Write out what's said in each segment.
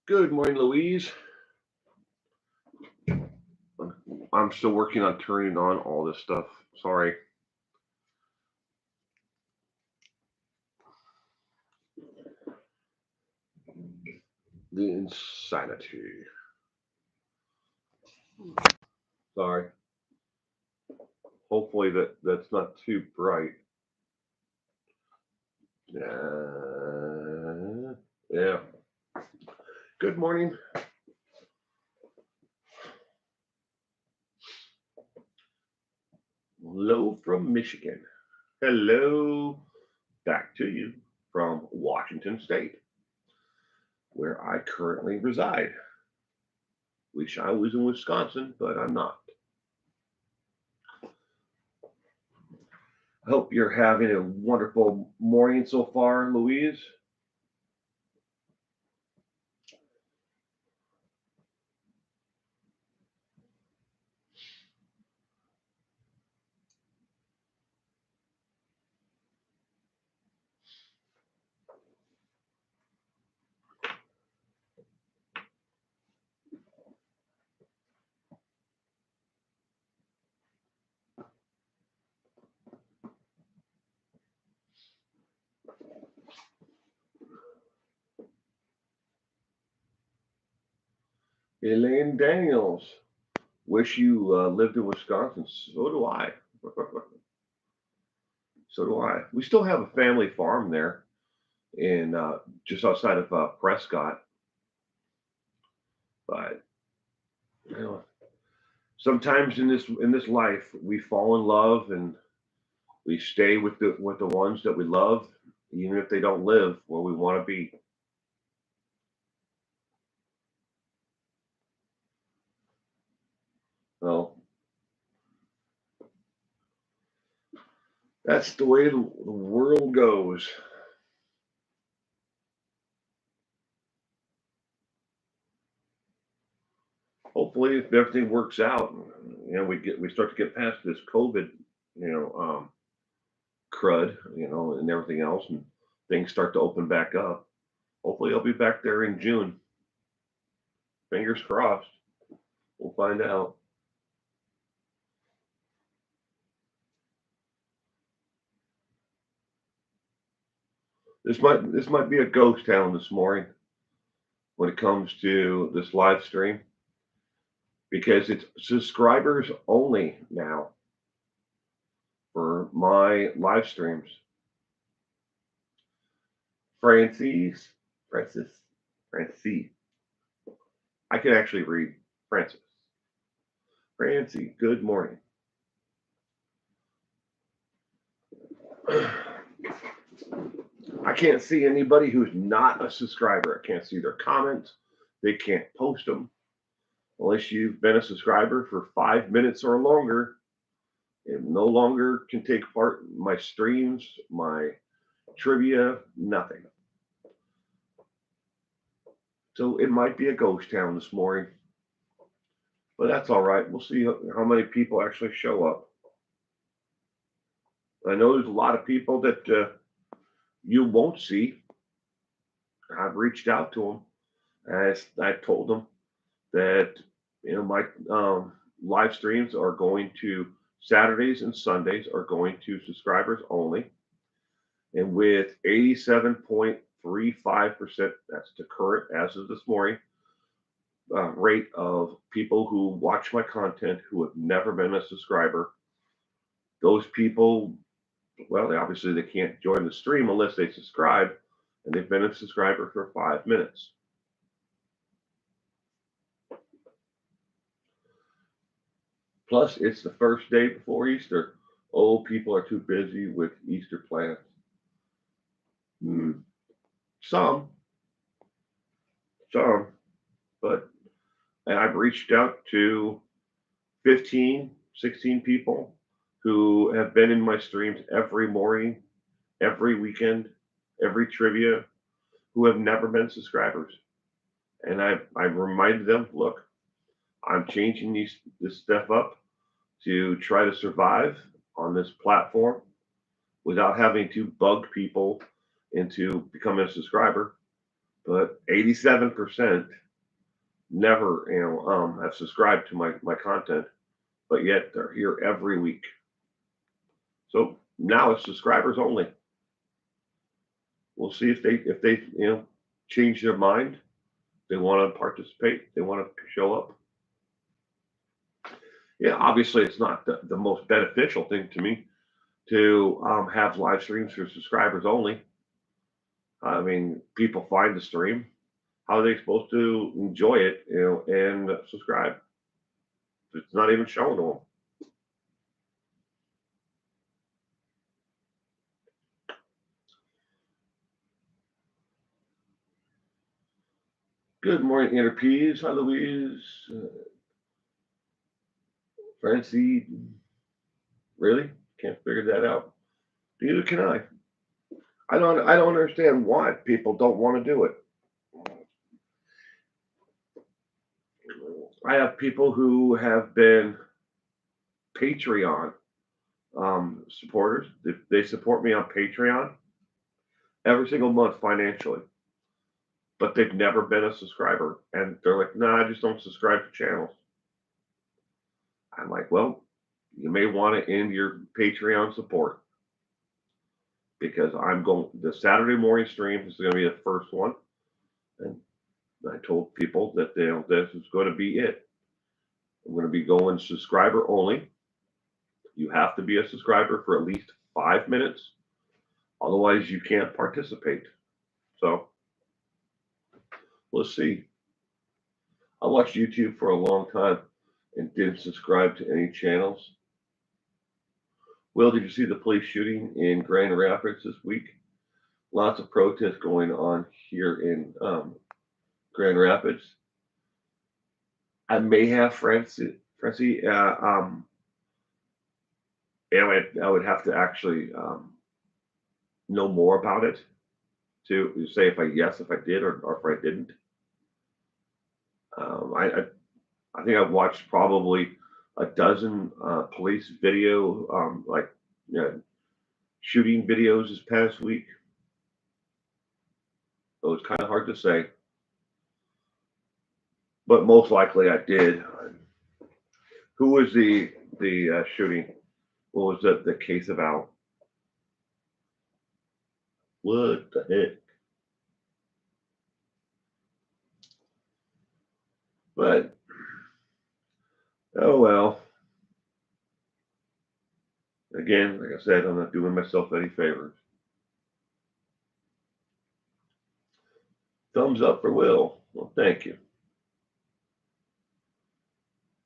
Good morning, Louise. I'm still working on turning on all this stuff. Sorry. The insanity. Sorry. Hopefully that's not too bright. Yeah. Good morning. Hello from Michigan. Hello back to you from Washington State, where I currently reside. Wish I was in Wisconsin, but I'm not. I hope you're having a wonderful morning so far, Louise. Elaine Daniels. Wish you lived in Wisconsin. So do I. So do I. We still have a family farm there in just outside of Prescott. But you know, sometimes in this life we fall in love and we stay with the ones that we love, even if they don't live where we want to be. So that's the way the world goes. Hopefully, if everything works out, we start to get past this COVID, you know, crud, and everything else, and things start to open back up. Hopefully, I'll be back there in June. Fingers crossed. We'll find out. This might be a ghost town this morning when it comes to this live stream because it's subscribers only now for my live streams. Francis, Francis, Francie. I can actually read Francis. Francie, good morning. I can't see anybody who's not a subscriber. I can't see their comments. They can't post them unless you've been a subscriber for 5 minutes or longer. It no longer can take part in my streams, my trivia, nothing. So it might be a ghost town this morning, but that's all right. We'll see how many people actually show up. I know there's a lot of people that you won't see. I've reached out to them. As I told them that My live streams are going to Saturdays and Sundays are going to subscribers only. And with 87.35%, that's the current as of this morning, rate of people who watch my content who have never been a subscriber. Those people, well, obviously they can't join the stream unless they subscribe, and they've been a subscriber for 5 minutes. Plus, it's the first day before Easter. Oh, people are too busy with Easter plans. Some, but I've reached out to 15, 16 people who have been in my streams every morning, every weekend, every trivia, who have never been subscribers. And I've reminded them, look, I'm changing this stuff up to try to survive on this platform without having to bug people into becoming a subscriber. But 87% never, have subscribed to my content, but yet they're here every week. So now it's subscribers only. We'll see if they change their mind. They want to participate. They want to show up. Yeah, obviously it's not the most beneficial thing to me to have live streams for subscribers only. I mean, people find the stream. How are they supposed to enjoy it, and subscribe? It's not even shown to them. Good morning, Inner Peas. Hi, Louise. Francie. Really? Can't figure that out. Neither can I. I don't understand why people don't want to do it. I have people who have been Patreon supporters. They support me on Patreon every single month financially, but they've never been a subscriber. And they're like, nah, I just don't subscribe to channels. I'm like, well, you may want to end your Patreon support because the Saturday morning stream is going to be the first one. And I told people that this is going to be it. I'm going to be going subscriber only. You have to be a subscriber for at least 5 minutes. Otherwise, you can't participate. So let's see. I watched YouTube for a long time and didn't subscribe to any channels. Will, did you see the police shooting in Grand Rapids this week? Lots of protests going on here in Grand Rapids. I may have Francie. I would have to actually know more about it to say if I did or if I didn't. I think I've watched probably a dozen police video, shooting videos this past week. So it's kind of hard to say, but most likely I did. Who was the shooting? What was the case about? What the heck? But oh well. Again, like I said, I'm not doing myself any favors. Thumbs up for Will. Well, thank you.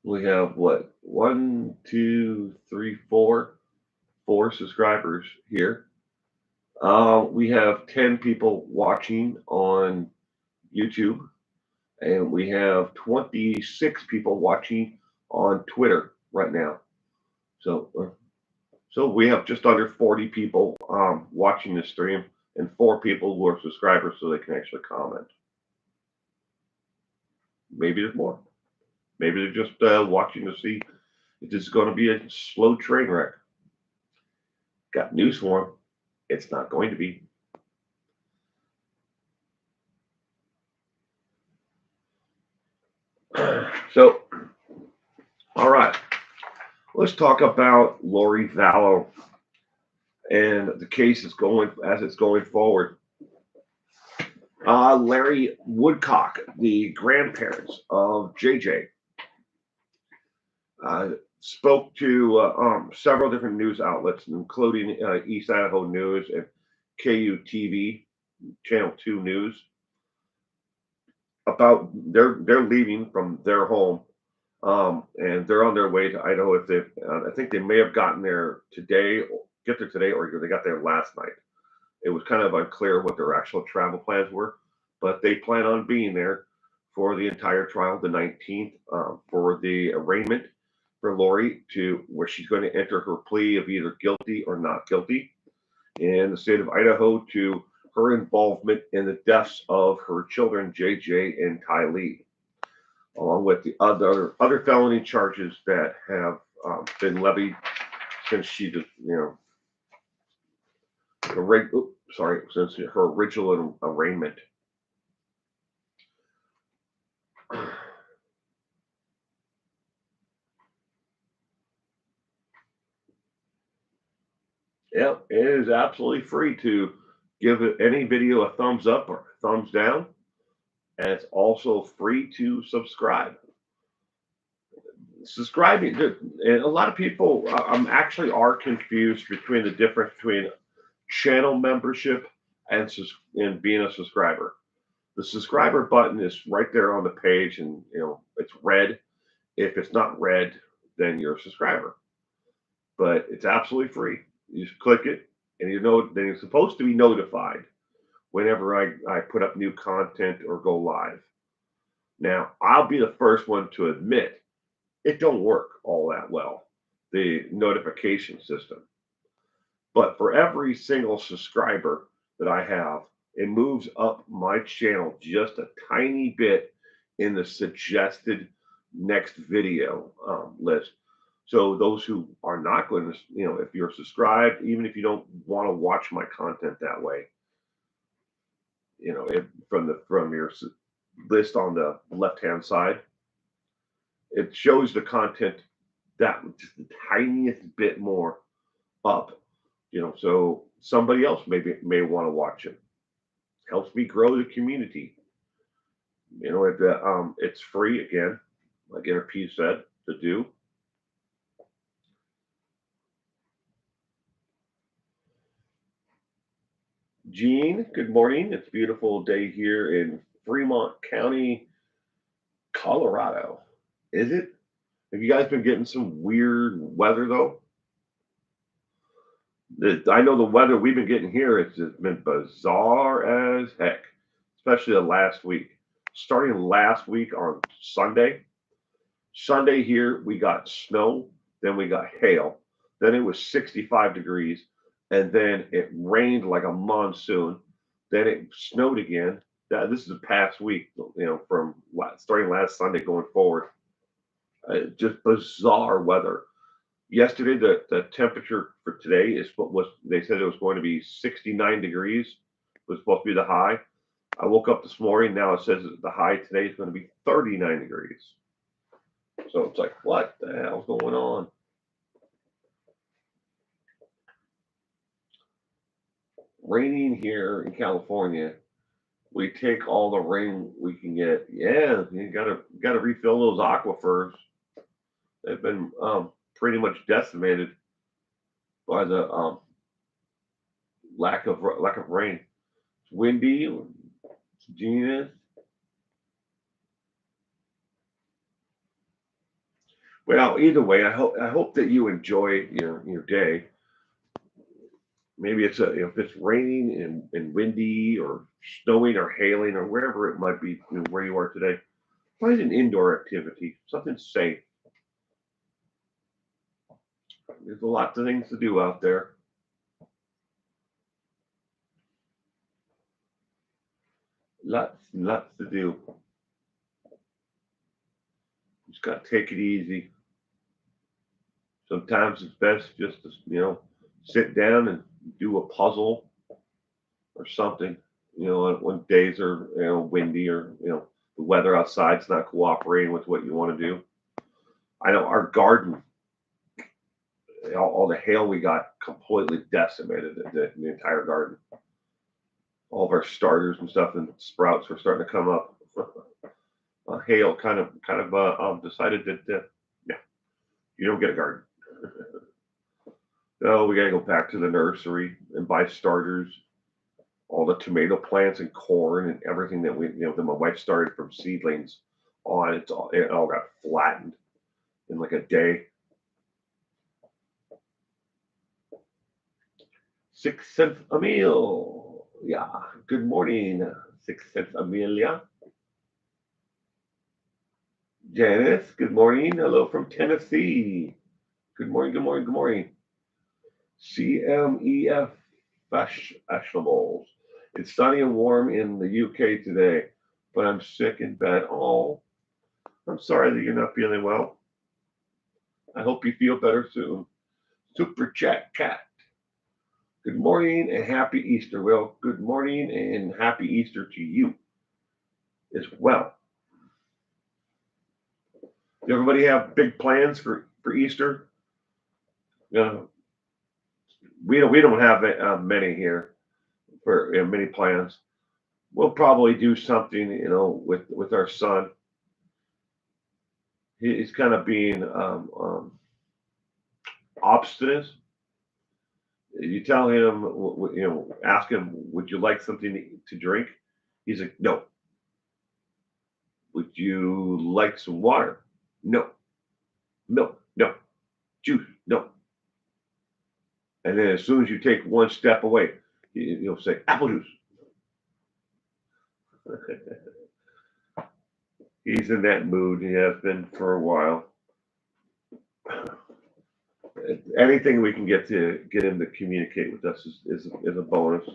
We have what? 1, 2, 3, 4 subscribers here. We have 10 people watching on YouTube, and we have 26 people watching on Twitter right now. So we have just under 40 people watching this stream, and 4 people who are subscribers, so they can actually comment. Maybe there's more. Maybe they're just watching to see if this is going to be a slow train wreck. Got news for them. It's not going to be. So All right, let's talk about Lori Vallow and the case is going as it's going forward. Larry Woodcock, the grandparents of JJ, uh, spoke to several different news outlets, including East Idaho News and KUTV, Channel 2 News, about they're leaving from their home, and they're on their way to Idaho. If they, I think they may have gotten there today, get there today, or they got there last night. It was kind of unclear what their actual travel plans were, but they plan on being there for the entire trial, the 19th, for the arraignment for Lori, to where she's going to enter her plea of either guilty or not guilty in the state of Idaho to her involvement in the deaths of her children, JJ and Kylie, along with the other felony charges that have been levied since she did, since her original arraignment. Yep, it is absolutely free to give any video a thumbs up or a thumbs down, and it's also free to subscribe. Subscribing, and a lot of people actually are confused between the difference between channel membership and being a subscriber. The subscriber button is right there on the page, and it's red. If it's not red, then you're a subscriber. But it's absolutely free. You just click it, and then you're supposed to be notified whenever I put up new content or go live. Now, I'll be the first one to admit it don't work all that well, the notification system. But for every single subscriber that I have, it moves up my channel just a tiny bit in the suggested next video list. So those who are not going to, if you're subscribed, even if you don't want to watch my content that way, from your list on the left hand side, it shows the content that just the tiniest bit more up. So somebody else may want to watch it. Helps me grow the community. It's free again, like NRP said, to do. Gene, good morning. It's a beautiful day here in Fremont County, Colorado. Is it? Have you guys been getting some weird weather though? I know the weather we've been getting here has just been bizarre as heck, especially the last week. Starting last week on Sunday. Sunday here we got snow, then we got hail, then it was 65 degrees, and then it rained like a monsoon. Then it snowed again. This is the past week, from starting last Sunday going forward. Just bizarre weather. Yesterday, the temperature for today is what was, they said it was going to be 69 degrees, was supposed to be the high. I woke up this morning, now it says the high today is going to be 39 degrees. So it's like, what the hell's going on? Raining here in California, we take all the rain we can get. Yeah, you gotta refill those aquifers. They've been pretty much decimated by the lack of rain. It's windy. It's genius. Well, either way, I hope that you enjoy your day. Maybe if it's raining and windy or snowing or hailing or wherever it might be, where you are today. Find an indoor activity, something safe. There's a lot of things to do out there. Lots to do. Just got to take it easy. Sometimes it's best just to, sit down and do a puzzle or something. When days are, windy or, the weather outside's not cooperating with what you want to do. I know our garden, all the hail we got completely decimated the entire garden. All of our starters and stuff and sprouts were starting to come up. Hail kind of decided that yeah, you don't get a garden. Oh, we gotta go back to the nursery and buy starters, all the tomato plants and corn and everything that that my wife started from seedlings on. It all got flattened in like a day. 6 cents a meal. Yeah. Good morning, 6 cents Amelia. Janice, good morning. Hello from Tennessee. Good morning, good morning, good morning. CMEF vegetables. It's sunny and warm in the UK today, but I'm sick in bed. Oh, I'm sorry that you're not feeling well. I hope you feel better soon. Super Chat Cat. Good morning and happy Easter. Well, good morning and happy Easter to you as well. Does everybody have big plans for Easter? We don't have many here for many plans. We'll probably do something, with our son. He's kind of being obstinate. You tell him, ask him, would you like something to drink? He's like, no. Would you like some water? No. Milk? No. Juice? No. And then as soon as you take one step away, he'll say, apple juice. He's in that mood. He has been for a while. Anything we can get him to communicate with us is a bonus.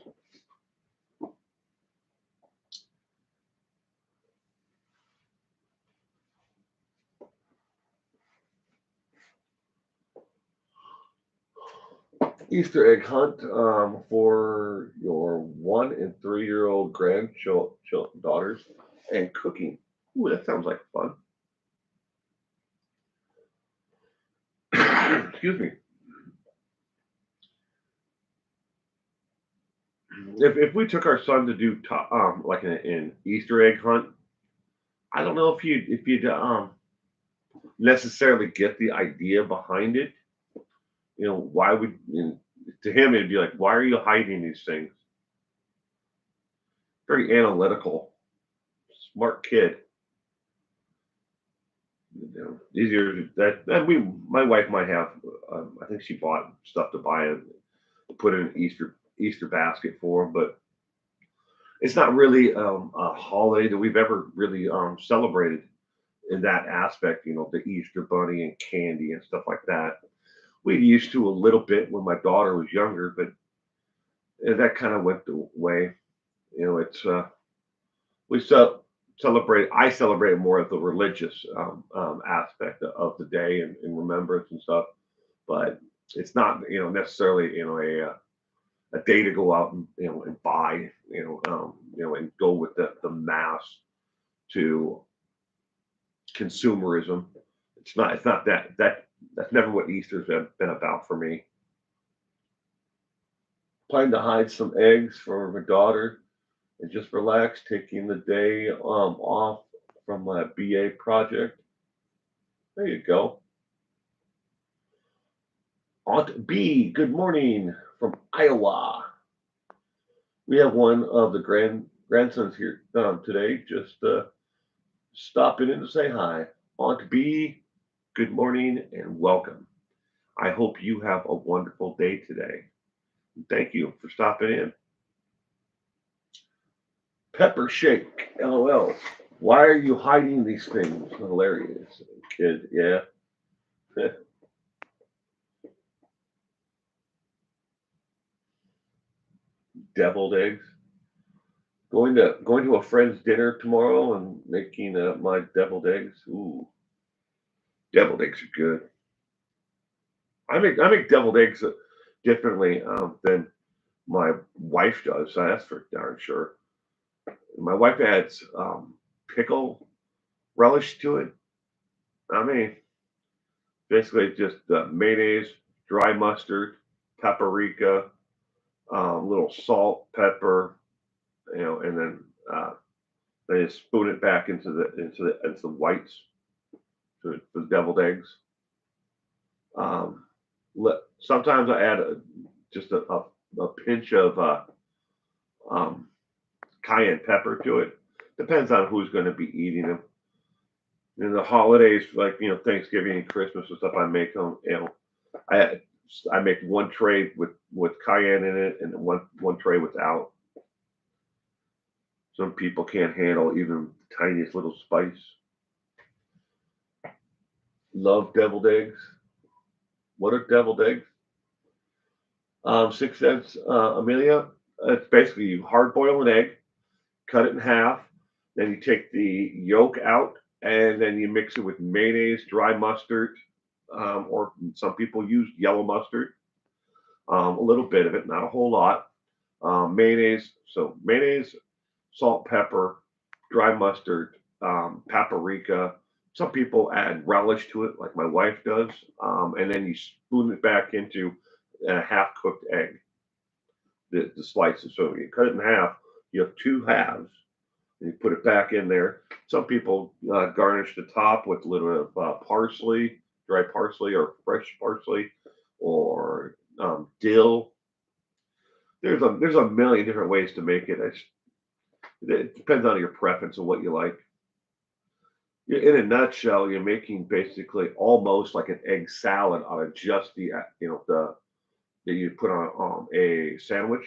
Easter egg hunt for your 1 and 3-year-old daughters and cooking. Ooh, that sounds like fun. Excuse me. If we took our son to do like an Easter egg hunt, I don't know if you'd necessarily get the idea behind it. Why would to him it'd be like, why are you hiding these things? Very analytical, smart kid. Easier that my wife might have. I think she bought stuff to buy and put in an Easter basket for him, but it's not really a holiday that we've ever really celebrated in that aspect. The Easter bunny and candy and stuff like that. We used to a little bit when my daughter was younger, but that kind of went away. It's we celebrate. I celebrate more of the religious aspect of the day and remembrance and stuff, but it's not necessarily a day to go out and and buy and go with the mass to consumerism. It's not that's never what Easter's been about for me. Plan to hide some eggs for my daughter and just relax, taking the day off from my BA project. There you go. Aunt B, good morning from Iowa. We have one of the grandsons here today, just stopping in to say hi. Aunt B, good morning and welcome. I hope you have a wonderful day today. Thank you for stopping in. Pepper shake, LOL. Why are you hiding these things? Hilarious, kid. Yeah. Deviled eggs. Going to a friend's dinner tomorrow and making my deviled eggs. Ooh, deviled eggs are good. I make deviled eggs differently than my wife does. So that's for darn sure. My wife adds pickle relish to it. I mean, Basically, just mayonnaise, dry mustard, paprika, little salt, pepper, and then you spoon it back into the whites for the deviled eggs. Um, Sometimes I add just a pinch of um, cayenne pepper to it. Depends on who's going to be eating them. In the holidays, like Thanksgiving and Christmas and stuff, I make them. I I make one tray with cayenne in it and one tray without. Some people can't handle even the tiniest little spice. Love deviled eggs. What are deviled eggs? 6 cents, Amelia. It's basically you hard boil an egg, cut it in half, then you take the yolk out, and then you mix it with mayonnaise, dry mustard, or some people use yellow mustard, a little bit of it, not a whole lot. Mayonnaise, so mayonnaise, salt, pepper, dry mustard, paprika. Some people add relish to it, like my wife does, and then you spoon it back into a half cooked egg, the slices. So you cut it in half, you have two halves, and you put it back in there. Some people garnish the top with a little bit of parsley, dry parsley, or fresh parsley, or dill. There's a million different ways to make it. It depends on your preference and what you like. In a nutshell, you're making basically almost like an egg salad out of just the that you put on a sandwich.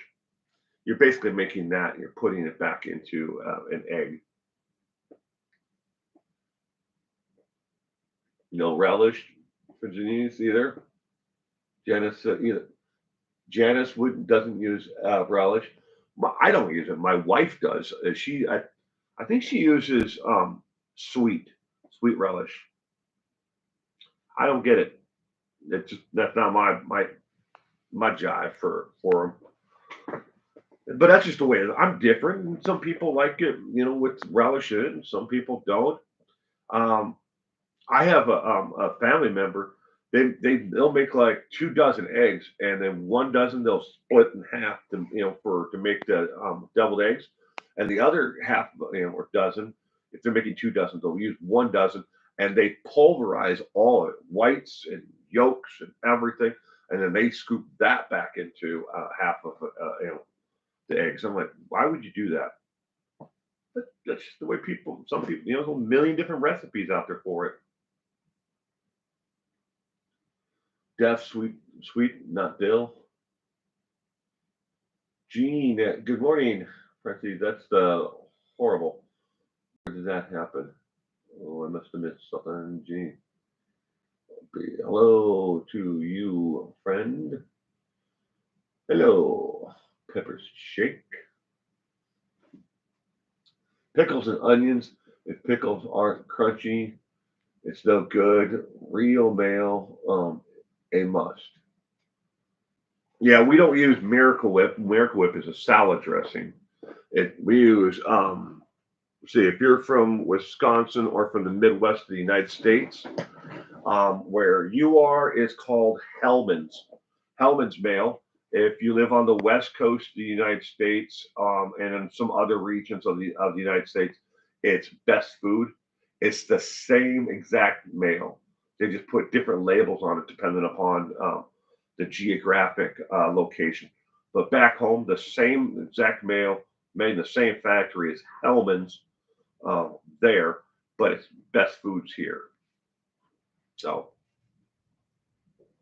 You're basically making that. You're putting it back into an egg. No relish for Janice either. Janice, doesn't use relish. I don't use it. My wife does. I think she uses sweet relish. I don't get it. That's not my jive for them. But that's just the way it is. I'm different. Some people like it, with relish in it, and some people don't. Um, I have a family member. They'll make like 2 dozen eggs, and then 1 dozen they'll split in half to make the deviled eggs, and the other half or dozen, if they're making 2 dozen, they'll use 1 dozen, and they pulverize all of it, whites and yolks and everything, and then they scoop that back into half of the eggs. I'm like, why would you do that? But that's just the way people. Some people, there's a million different recipes out there for it. Deaf, sweet, not dill. Gene, good morning, Francie. That's horrible. Where did that happen? Oh, I must have missed something. Gene. Hello to you, friend. Hello, Peppers Shake. Pickles and onions. If pickles aren't crunchy, it's no good. Real mail, a must. Yeah, we don't use Miracle Whip. Miracle Whip is a salad dressing. We use see if you're from Wisconsin or from the Midwest of the United States, where you are is called Hellman's. Hellman's mail. If you live on the West Coast of the United States, and in some other regions of the United States, it's Best Food. It's the same exact mail. They just put different labels on it depending upon the geographic location. But back home, the same exact mail made in the same factory as Hellman's there, but it's Best Foods here. So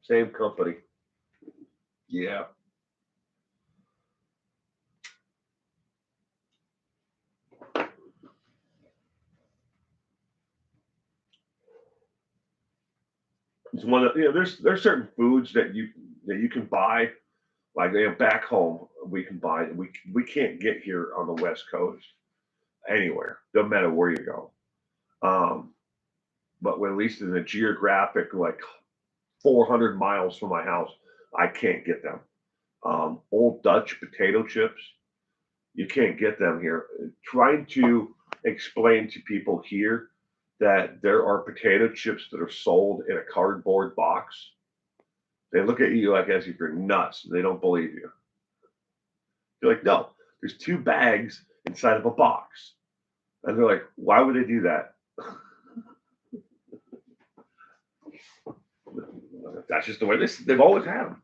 same company. Yeah. It's one of there's certain foods that you can buy like back home we can buy we can't get here on the West Coast anywhere, doesn't matter where you go. Um, but when, at least in the geographic like 400 miles from my house, I can't get them. Old Dutch potato chips, you can't get them here. Trying to explain to people here that there are potato chips that are sold in a cardboard box. They look at you like as if you're nuts. They don't believe you. You're like, no, there's two bags inside of a box. And they're like, why would they do that? That's just the way they've always had them.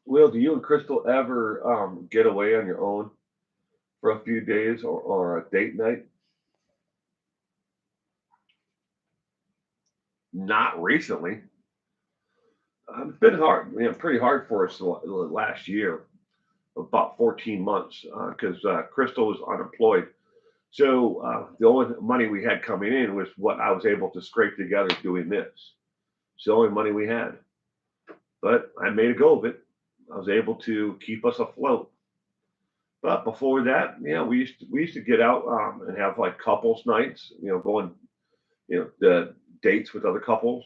Will, do you and Crystal ever get away on your own for a few days or a date night? Not recently. It's been hard, pretty hard for us the last year, about 14 months, because Crystal was unemployed. So the only money we had coming in was what I was able to scrape together doing this. It's the only money we had. But I made a go of it. I was able to keep us afloat. But before that, we used to get out and have like couples nights. Going the dates with other couples,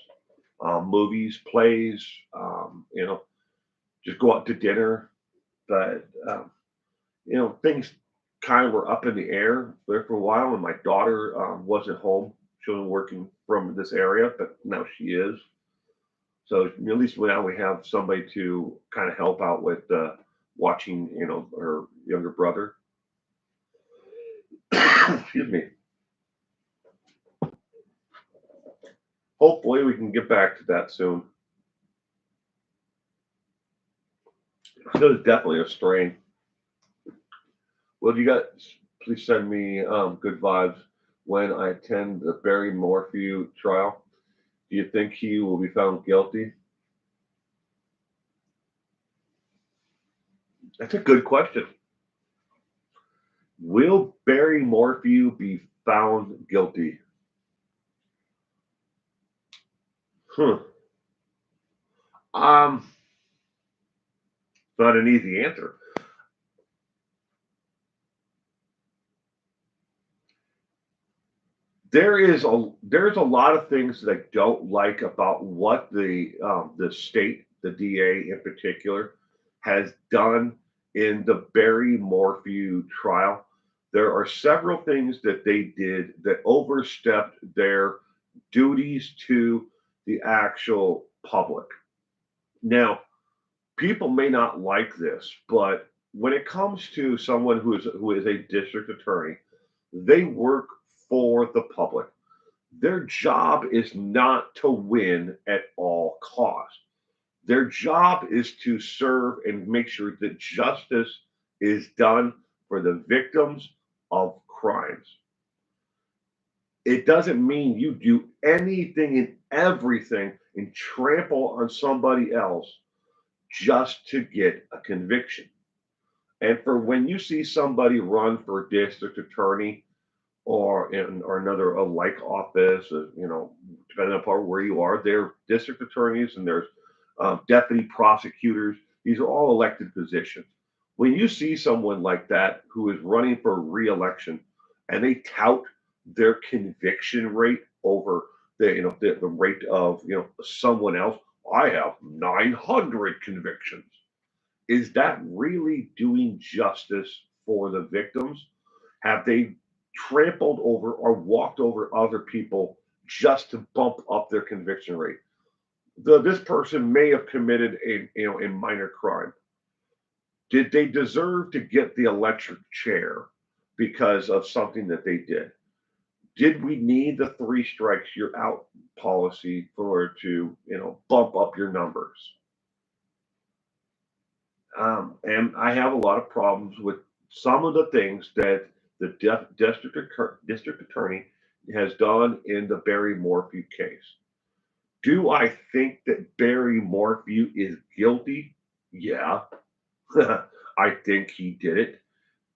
movies, plays. Just go out to dinner. But things kind of were up in the air there for a while, and my daughter wasn't home. She was working from this area, but now she is. So at least now we have somebody to kind of help out with watching, her younger brother. Excuse me. Hopefully we can get back to that soon. So it's definitely a strain. Well, you guys, please send me good vibes when I attend the Barry Morphew trial. Do you think he will be found guilty? That's a good question. Will Barry Morphew be found guilty? Huh. Um, not an easy answer. There's a lot of things that I don't like about what the state, the DA in particular, has done in the Barry Morphew trial. There are several things that they did that overstepped their duties to the actual public. Now, people may not like this, but when it comes to someone who is a district attorney, they work for the public. Their job is not to win at all costs. Their job is to serve and make sure that justice is done for the victims of crimes. It doesn't mean you do anything and everything and trample on somebody else just to get a conviction. And for when you see somebody run for district attorney or another a like office, depending upon where you are, there district attorneys and there's deputy prosecutors. These are all elected positions. When you see someone like that who is running for reelection and they tout their conviction rate over the rate of someone else, I have 900 convictions. Is that really doing justice for the victims? Have they trampled over or walked over other people just to bump up their conviction rate? This person may have committed a minor crime. Did they deserve to get the electric chair because of something that they did? Did we need the three strikes you're out policy for to bump up your numbers? And I have a lot of problems with some of the things that the district attorney has done in the Barry Morphew case. Do I think that Barry Morphew is guilty? Yeah, I think he did it.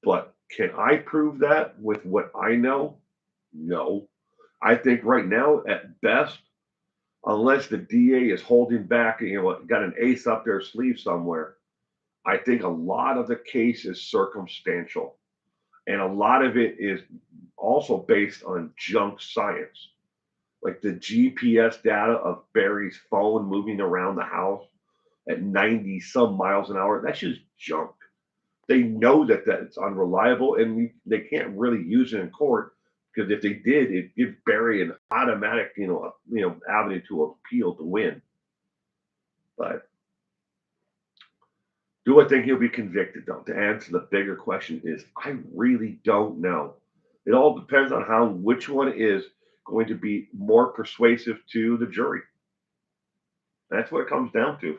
But can I prove that with what I know? No. I think right now, at best, unless the DA is holding back, got an ace up their sleeve somewhere, I think a lot of the case is circumstantial. And a lot of it is also based on junk science. Like the GPS data of Barry's phone moving around the house at 90 some miles an hour, that's just junk. they know that it's unreliable, and they can't really use it in court because if they did, it give Barry an automatic, avenue to appeal to win. But do I think he'll be convicted, though? To answer the bigger question is, I really don't know. It all depends on which one is going to be more persuasive to the jury. That's what it comes down to.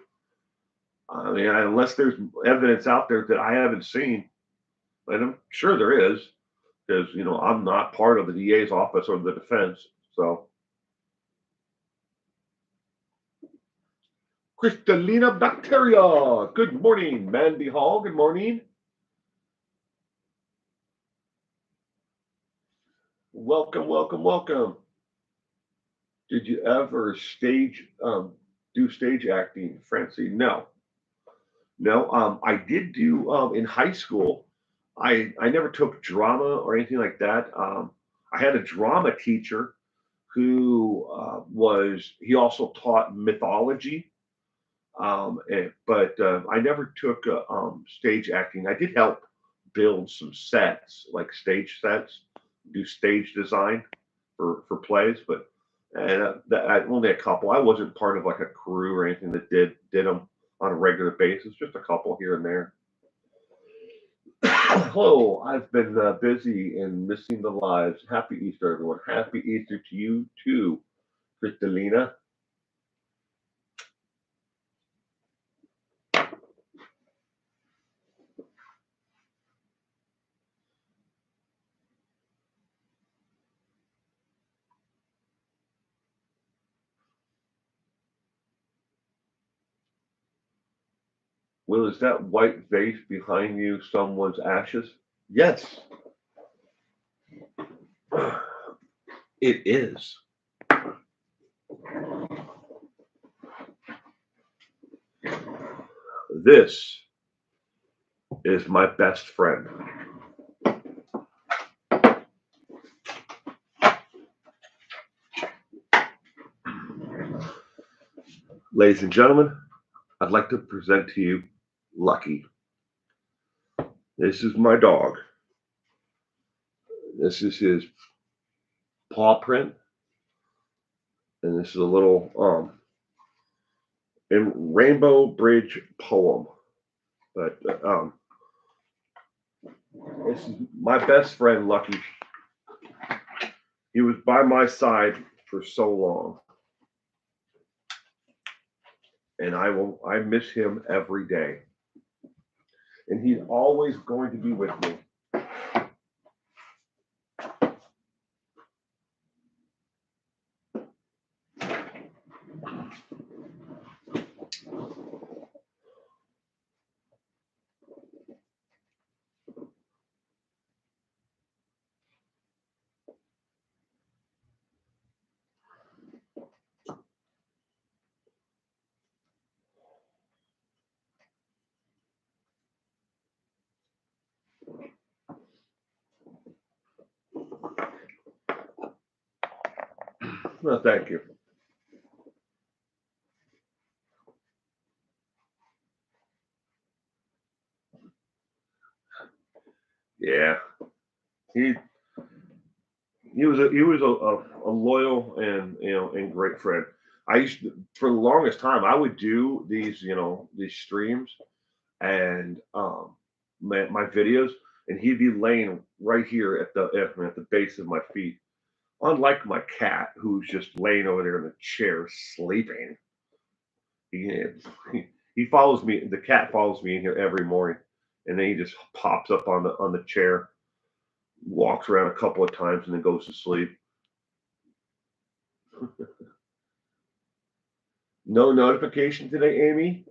I mean, unless there's evidence out there that I haven't seen, and I'm sure there is, because I'm not part of the DA's office or the defense. So, Crystalina Bacteria, good morning, Mandy Hall. Good morning. Welcome, welcome, welcome. Did you ever do stage acting, Francine? No, no. I did do in high school. I never took drama or anything like that. I had a drama teacher who he also taught mythology. But I never took stage acting. I did help build some sets, like stage sets, do stage design for plays, but only a couple. I wasn't part of like a crew or anything that did them on a regular basis. Just a couple here and there. Hello, I've been busy and missing the lives. Happy Easter, everyone. Happy Easter to you too, Kristalina. Will, is that white vase behind you someone's ashes? Yes, it is. This is my best friend. Ladies and gentlemen, I'd like to present to you Lucky. This is my dog. This is his paw print, and this is a little in Rainbow Bridge poem. But this is my best friend, Lucky. He was by my side for so long, and I miss him every day, and he's always going to be with me. Well, thank you. Yeah, he he was a loyal and great friend. I used to, for the longest time I would do these streams and my videos, and he'd be laying right here at the base of my feet. Unlike my cat, who's just laying over there in the chair sleeping, he he follows me. The cat follows me in here every morning, and then he just pops up on the chair, walks around a couple of times, and then goes to sleep. No notification today, Amy.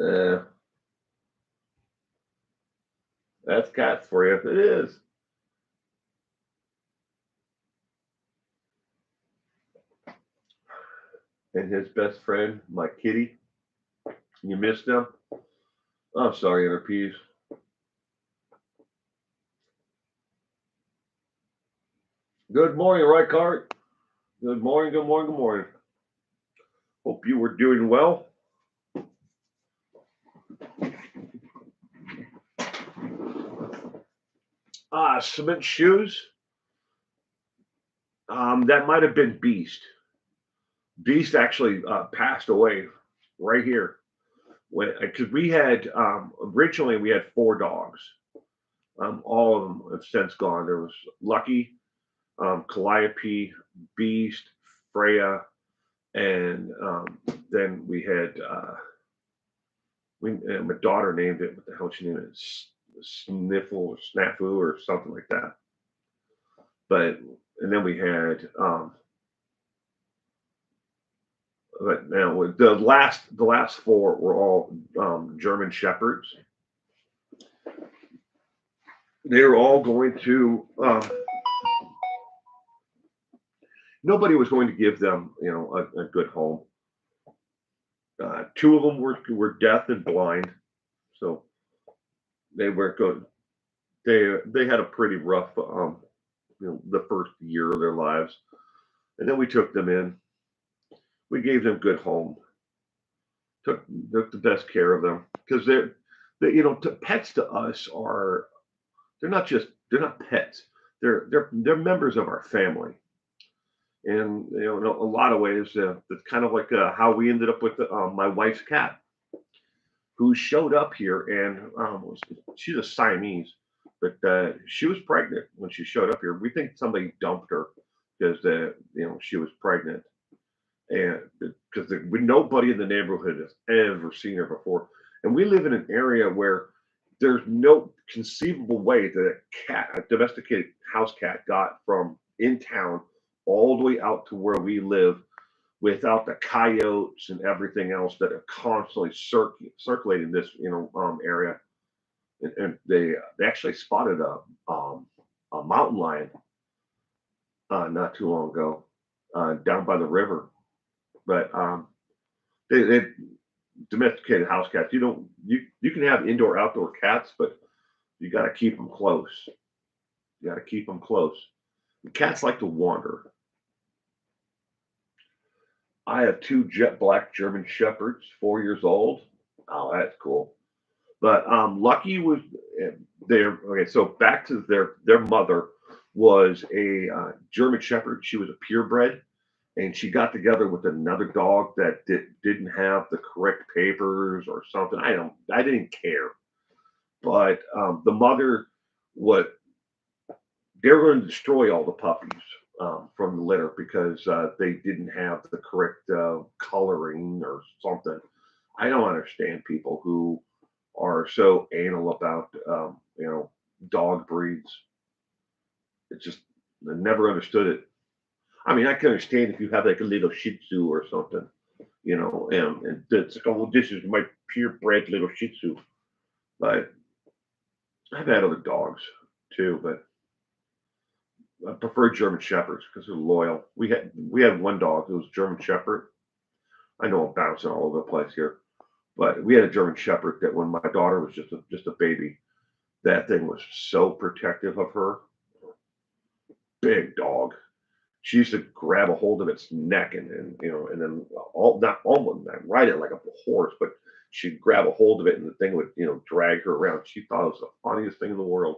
Uh, that's cats for you. It is. And his best friend, my kitty. You missed him. I'm sorry, Inner Peace. Good morning, Reichart. Good morning, good morning, good morning. Hope you were doing well. Cement shoes. That might have been Beast. Beast actually passed away right here when because we had originally we had four dogs. All of them have since gone. There was Lucky, Calliope, Beast, Freya, and then we had my daughter named it. What the hell she named it? Sniffle or Snafu or something like that. But and then we had but now the last four were all German shepherds. They were all going to nobody was going to give them a good home. Two of them were deaf and blind, so they weren't good. They had a pretty rough the first year of their lives, and then we took them in. We gave them good home, took the best care of them because pets to us are they're not pets. They're members of our family, and in a lot of ways, it's kind of like how we ended up with my wife's cat, who showed up here, and she's a Siamese, but she was pregnant when she showed up here. We think somebody dumped her because she was pregnant, and because nobody in the neighborhood has ever seen her before, and we live in an area where there's no conceivable way that a domesticated house cat, got from in town all the way out to where we live without the coyotes and everything else that are constantly circulating this area. And they actually spotted a mountain lion not too long ago down by the river. But they domesticated house cats. You can have indoor outdoor cats, but you got to keep them close. You got to keep them close. Cats like to wander. I have two jet black German shepherds, 4 years old. Oh, that's cool. But Lucky was there. Okay, so back to their mother was a German shepherd. She was a purebred, and she got together with another dog that didn't have the correct papers or something. I didn't care. But the mother, what they were going to destroy all the puppies from the litter because they didn't have the correct coloring or something. I don't understand people who are so anal about dog breeds. It's just I never understood it. I mean, I can understand if you have like a little Shih Tzu or something, and it's like, oh, well, this is my purebred little Shih Tzu. But I've had other dogs too, but I prefer German Shepherds because they're loyal. We had one dog who was German Shepherd. I know I'm bouncing all over the place here, but we had a German Shepherd that when my daughter was just a baby, that thing was so protective of her. Big dog. She used to grab a hold of its neck and then not almost not ride it like a horse, but she'd grab a hold of it and the thing would drag her around. She thought it was the funniest thing in the world.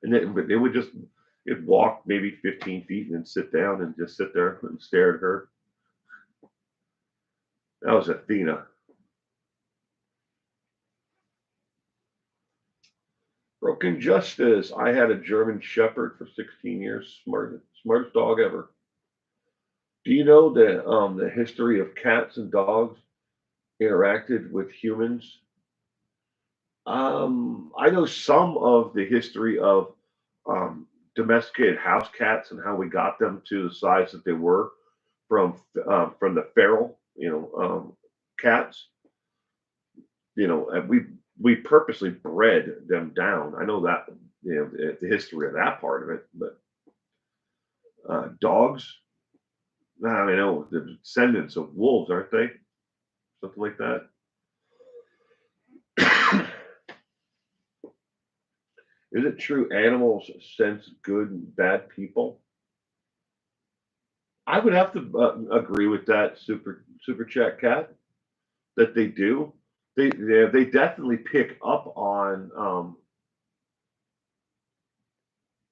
And then but it would just it'd walk maybe 15 feet and then sit down and just sit there and stare at her. That was Athena. Broken Justice. I had a German Shepherd for 16 years. Smartest dog ever. Do you know the history of cats and dogs interacted with humans? I know some of the history of domesticated house cats and how we got them to the size that they were from the feral, cats. And we purposely bred them down. I know that the history of that part of it, but dogs. I know the descendants of wolves, aren't they? Something like that. Is it true animals sense good and bad people? I would have to agree with that super chat cat that they do. They definitely pick up on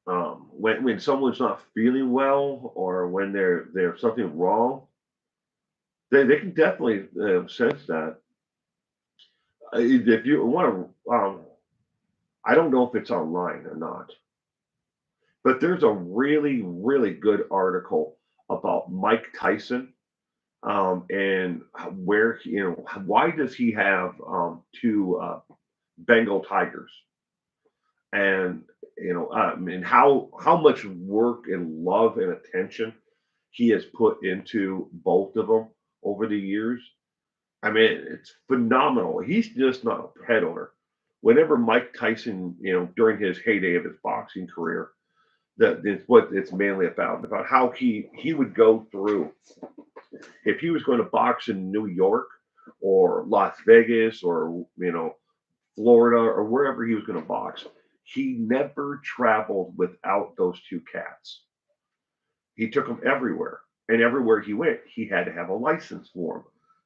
When someone's not feeling well or when there's something wrong, they can definitely sense that. If you want to, I don't know if it's online or not, but there's a really good article about Mike Tyson, and where why does he have two Bengal tigers, and and how much work and love and attention he has put into both of them over the years. I mean, it's phenomenal. He's just not a pet owner. Whenever Mike Tyson, during his heyday of his boxing career, that is what it's mainly about how he would go through if he was going to box in New York or Las Vegas or Florida or wherever he was going to box. He never traveled without those two cats. He took them everywhere, and everywhere he went, he had to have a license for them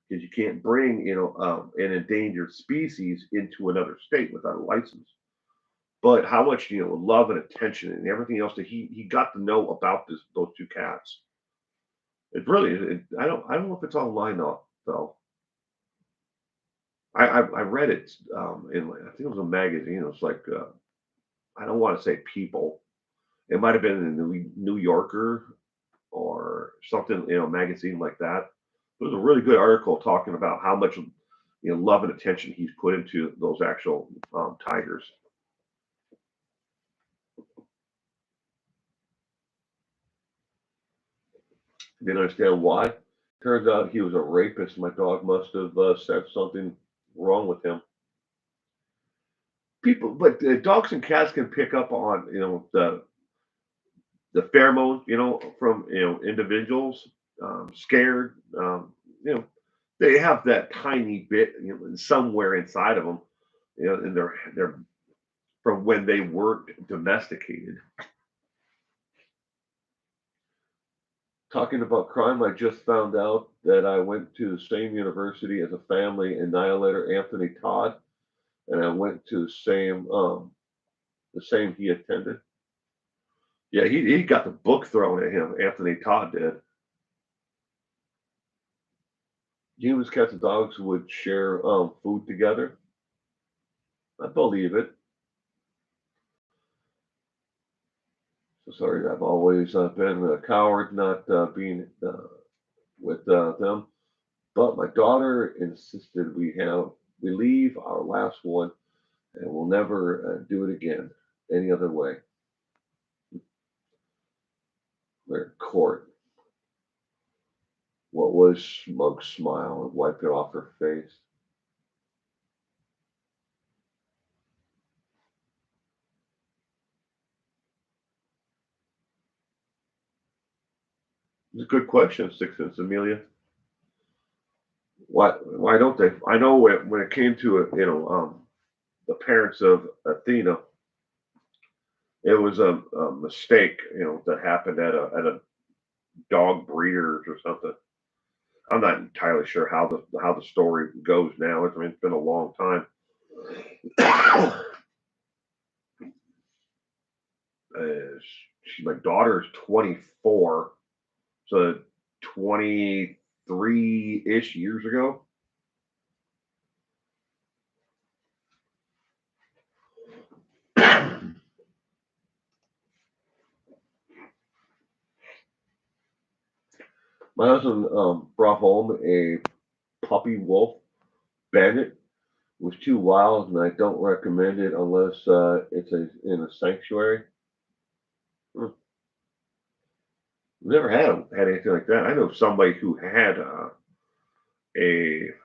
because you can't bring an endangered species into another state without a license. But how much love and attention and everything else that he got to know about those two cats. I don't know if it's online though. I read it in I think it was a magazine. It was like I don't want to say People. It might have been in the New Yorker or something, magazine like that. It was a really good article talking about how much love and attention he's put into those actual tigers. Didn't understand why. Turns out he was a rapist. My dog must have said something wrong with him. People, but dogs and cats can pick up on the pheromones, from individuals scared. You know, they have that tiny bit, somewhere inside of them, and they're from when they weren't domesticated. Talking about crime, I just found out that I went to the same university as a family annihilator, Anthony Todd, and I went to the same he attended. Yeah, he got the book thrown at him. Anthony Todd did. Humans, cats, and dogs would share food together. I believe it. So sorry, I've always been a coward, not being with them. But my daughter insisted we leave our last one, and we'll never do it again any other way. We're in court. What was Smug's smile and wiped it off her face? It's a good question, Six Sense Amelia. Why don't they? I know when it came to it, the parents of Athena, it was a mistake, that happened at a dog breeders or something. I'm not entirely sure how the story goes now. I mean, it's been a long time. My daughter is 24, so 23-ish years ago. My husband brought home a puppy wolf. Bandit was too wild, and I don't recommend it unless it's in a sanctuary. Hmm. Never had anything like that. I know somebody who had a it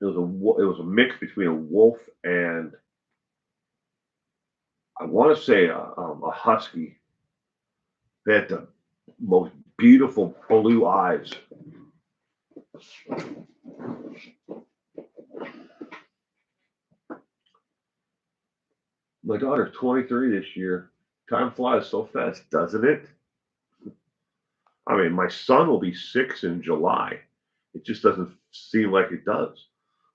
was a mix between a wolf and I want to say a husky. They had the most beautiful blue eyes. My daughter's 23 this year. Time flies so fast, doesn't it? I mean, my son will be 6 in July. It just doesn't seem like it does.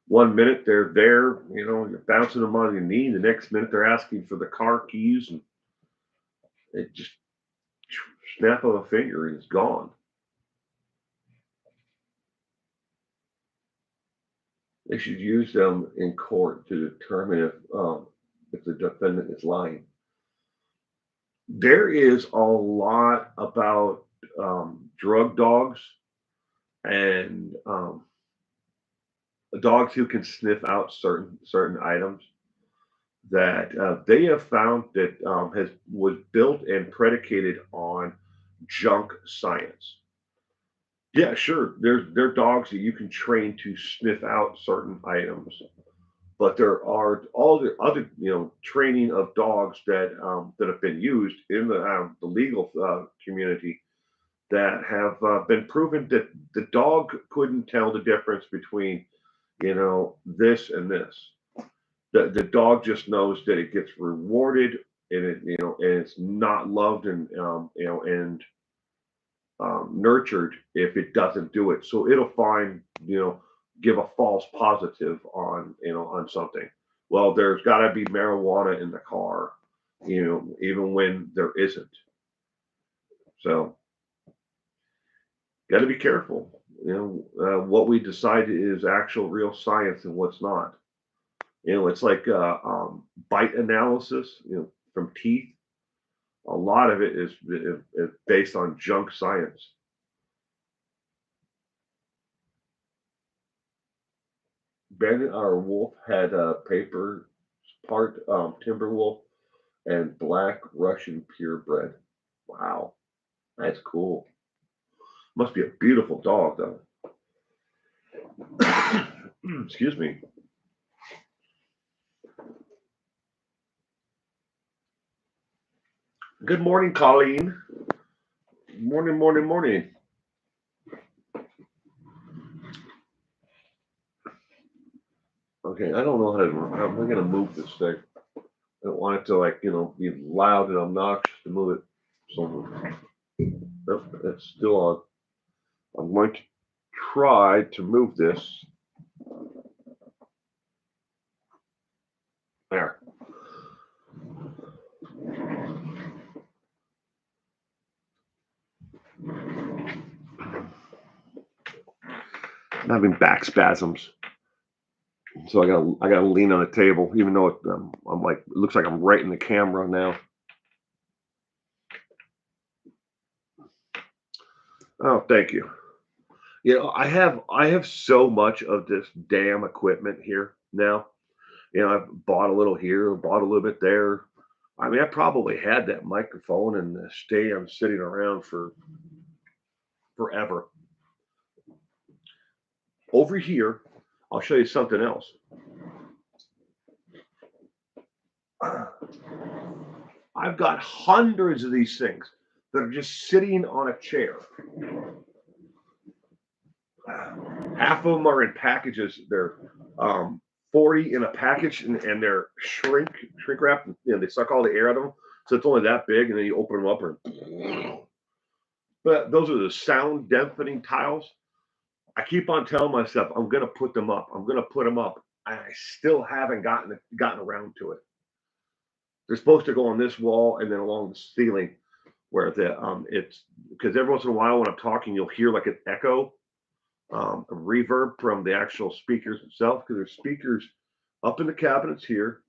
One minute they're there, you're bouncing them on your knee. The next minute they're asking for the car keys, and It just snap of a finger and it's gone. They should use them in court to determine if the defendant is lying. There is a lot about drug dogs and dogs who can sniff out certain items that they have found that has was built and predicated on junk science. Yeah, sure. There are dogs that you can train to sniff out certain items, but there are all the other training of dogs that have been used in the legal community that have been proven that the dog couldn't tell the difference between this and this. The dog just knows that it gets rewarded and and it's not loved and nurtured if it doesn't do it. So it'll find, give a false positive on something. Well, there's got to be marijuana in the car, even when there isn't. So, got to be careful. What we decide is actual real science and what's not. It's like bite analysis, from teeth. A lot of it is based on junk science. Bandit our wolf had a paper part timber wolf and black Russian purebred. Wow, that's cool. Must be a beautiful dog though. Excuse me. Good morning, Colleen. Morning, morning, morning. Okay, I don't know how to. How am I going to move this thing? I don't want it to be loud and obnoxious to move it. So nope, it's still on. I'm going to try to move this. There. I'm having back spasms, so I gotta lean on the table, even though I'm like it looks like I'm right in the camera now. Oh, thank you. I have so much of this damn equipment here now. I've bought a little here, bought a little bit there. I mean, I probably had that microphone and the stand sitting around for forever. Over here, I'll show you something else. I've got hundreds of these things that are just sitting on a chair. Half of them are in packages. They're 40 in a package, and they're shrink wrapped. They suck all the air out of them, so it's only that big, and then you open them up, and but those are the sound deafening tiles. I keep on telling myself I'm going to put them up. I'm going to put them up. I still haven't gotten around to it. They're supposed to go on this wall and then along the ceiling, where it's because every once in a while when I'm talking, you'll hear like an echo, a reverb from the actual speakers itself. Because there's speakers up in the cabinets here,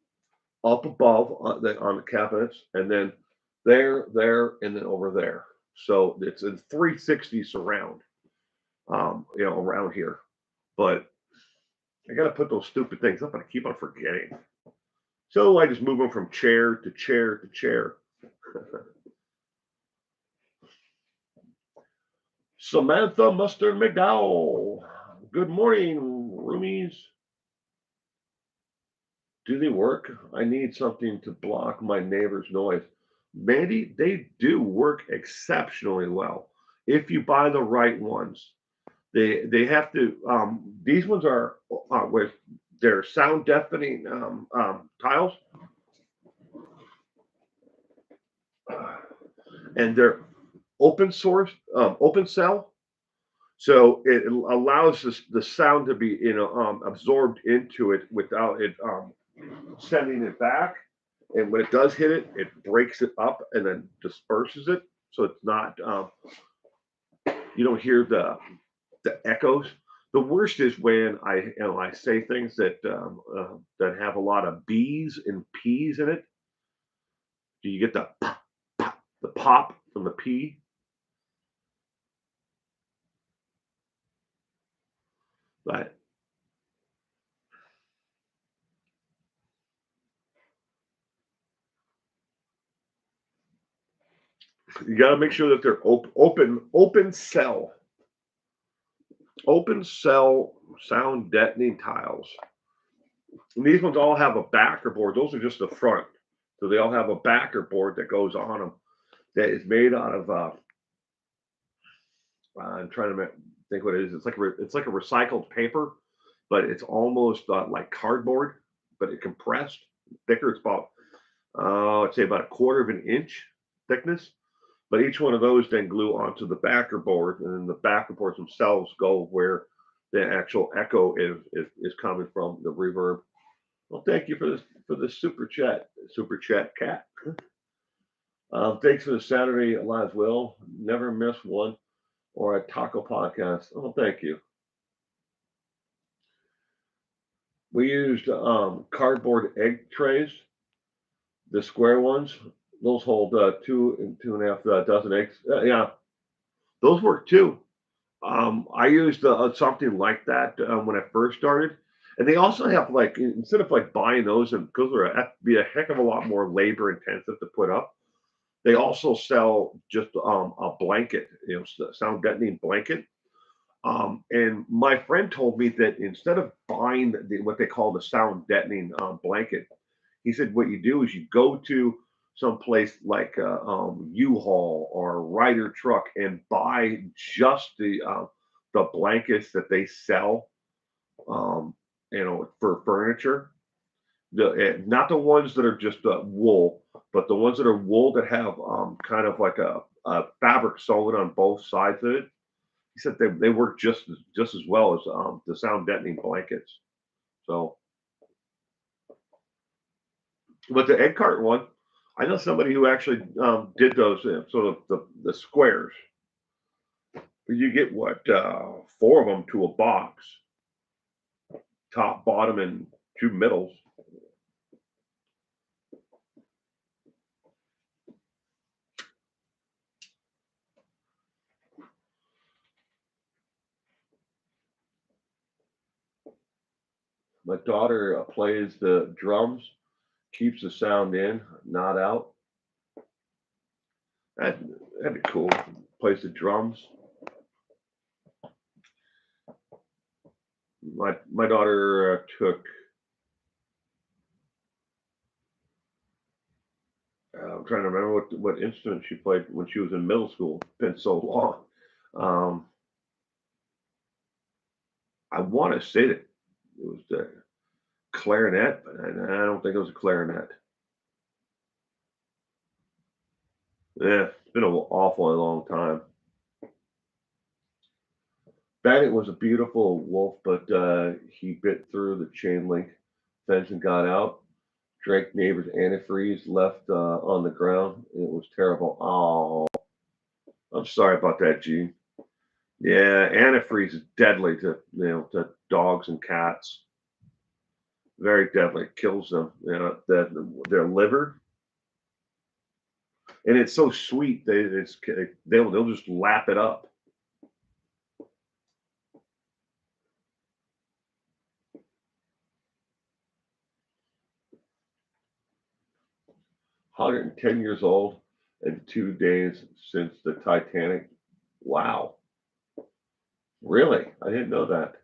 up above on the cabinets, and then there, and then over there. So it's a 360 surround, around here. But I got to put those stupid things up, and I keep on forgetting. So I just move them from chair to chair to chair. Samantha Mustard McDowell. Good morning, roomies. Do they work? I need something to block my neighbor's noise. Mandy, they do work exceptionally well if you buy the right ones. They have to. These ones are with their sound deafening tiles, and they're open source, open cell. So it allows the sound to be absorbed into it without it sending it back. And when it does hit it, it breaks it up and then disperses it, so it's not you don't hear the echoes. The worst is when I say things that have a lot of B's and P's in it. Do you get the pop, pop, the pop from the P? But you got to make sure that they're open cell sound deadening tiles. And these ones all have a backer board. Those are just the front, so they all have a backer board that goes on them that is made out of. I'm trying to think what it is. It's like a recycled paper, but it's almost like cardboard, but it compressed, thicker. It's about I'd say about a quarter of an inch thickness. But each one of those then glue onto the backer board, and then the backer boards themselves go where the actual echo is coming from, the reverb. Well, thank you for the super chat, cat. Thanks for the Saturday Live, Will. Never miss one or a taco podcast. Oh, thank you. We used cardboard egg trays, the square ones. Those hold two and a half dozen eggs. Yeah, those work too. I used something like that when I first started, and they also have like instead of like buying those and because they're be a heck of a lot more labor intensive to put up. They also sell just a blanket, sound deadening blanket. And my friend told me that instead of buying what they call the sound deadening blanket, he said what you do is you go to some place like U-Haul or Ryder Truck and buy just the blankets that they sell, um, for furniture. Not the ones that are just wool, but the ones that are wool that have kind of like a fabric sewn on both sides of it. He said they work just as well as the sound deadening blankets. So, but the egg carton one, I know somebody who actually did those. So the squares, you get what four of them to a box, top, bottom, and two middles. My daughter plays the drums, keeps the sound in, not out. That'd be cool. Plays the drums. My daughter took. I'm trying to remember what instrument she played when she was in middle school. It's been so long. Um, I want to say that it was the clarinet, but I don't think it was a clarinet. Yeah, it's been an awfully long time. Bandit was a beautiful wolf, but he bit through the chain link fence and got out. Drank neighbor's antifreeze, left on the ground. It was terrible. Oh, I'm sorry about that, Gene. Yeah, antifreeze is deadly to dogs and cats. Very deadly. Kills them. Their liver, and it's so sweet. They'll just lap it up. 110 years old and 2 days since the Titanic. Wow. Really? I didn't know that.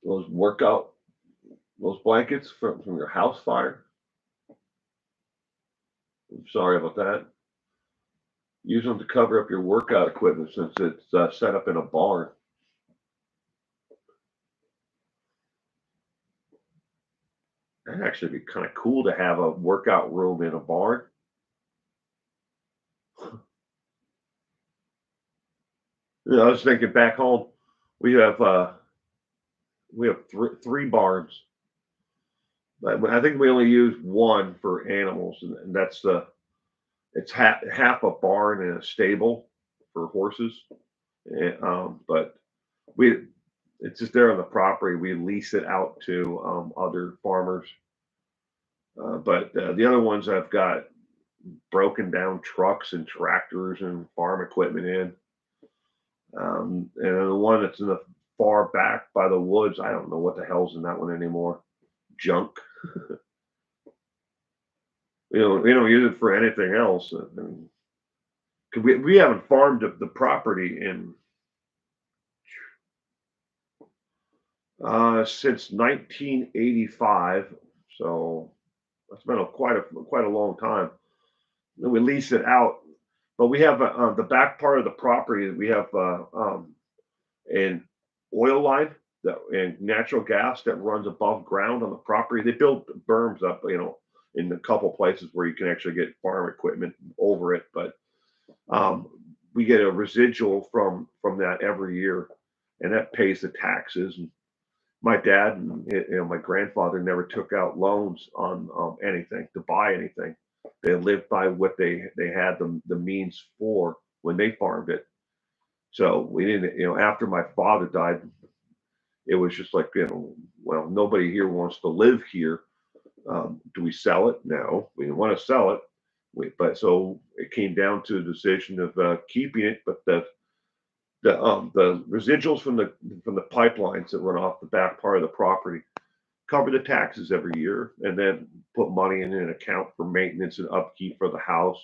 Those workout, those blankets from your house fire. I'm sorry about that. Use them to cover up your workout equipment since it's set up in a barn. That'd actually be kind of cool to have a workout room in a barn. You know, I was thinking back home, we have uh, we have three barns. But I think we only use one for animals, and that's the it's half a barn and a stable for horses. But we it's just there on the property. We lease it out to other farmers. But the other ones I've got broken down trucks and tractors and farm equipment in. And the one that's in the far back by the woods, I don't know what the hell's in that one anymore. Junk. We don't use it for anything else. And 'cause we haven't farmed the property in since 1985, so that's been quite a long time. And we lease it out, but we have the back part of the property. We have an oil line that and natural gas that runs above ground on the property. They build berms up, in a couple places where you can actually get farm equipment over it, but um, we get a residual from that every year, and that pays the taxes. And my dad and my grandfather never took out loans on anything to buy anything. They lived by what they had the means for when they farmed it. So we didn't, after my father died, it was just like, well, nobody here wants to live here. Do we sell it? No, we didn't want to sell it. But so it came down to the decision of keeping it, but the residuals from the pipelines that run off the back part of the property cover the taxes every year, and then put money in an account for maintenance and upkeep for the house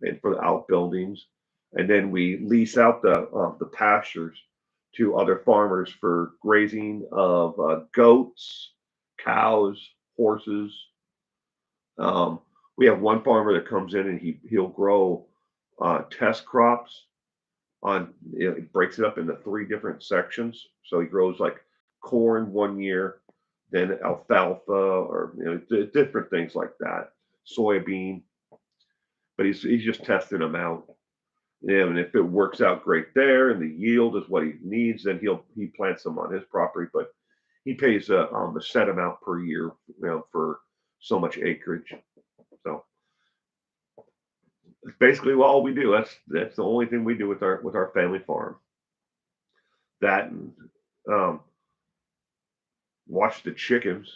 and for the outbuildings, and then we lease out the pastures to other farmers for grazing of goats, cows, horses. Um, we have one farmer that comes in and he'll grow test crops on it breaks it up into three different sections. So he grows like corn one year, then alfalfa or different things like that, soybean. But he's just testing them out. Yeah, and if it works out great there and the yield is what he needs, then he plants them on his property. But he pays a set amount per year, for so much acreage. So that's basically all we do. That's the only thing we do with our family farm. That and watch the chickens.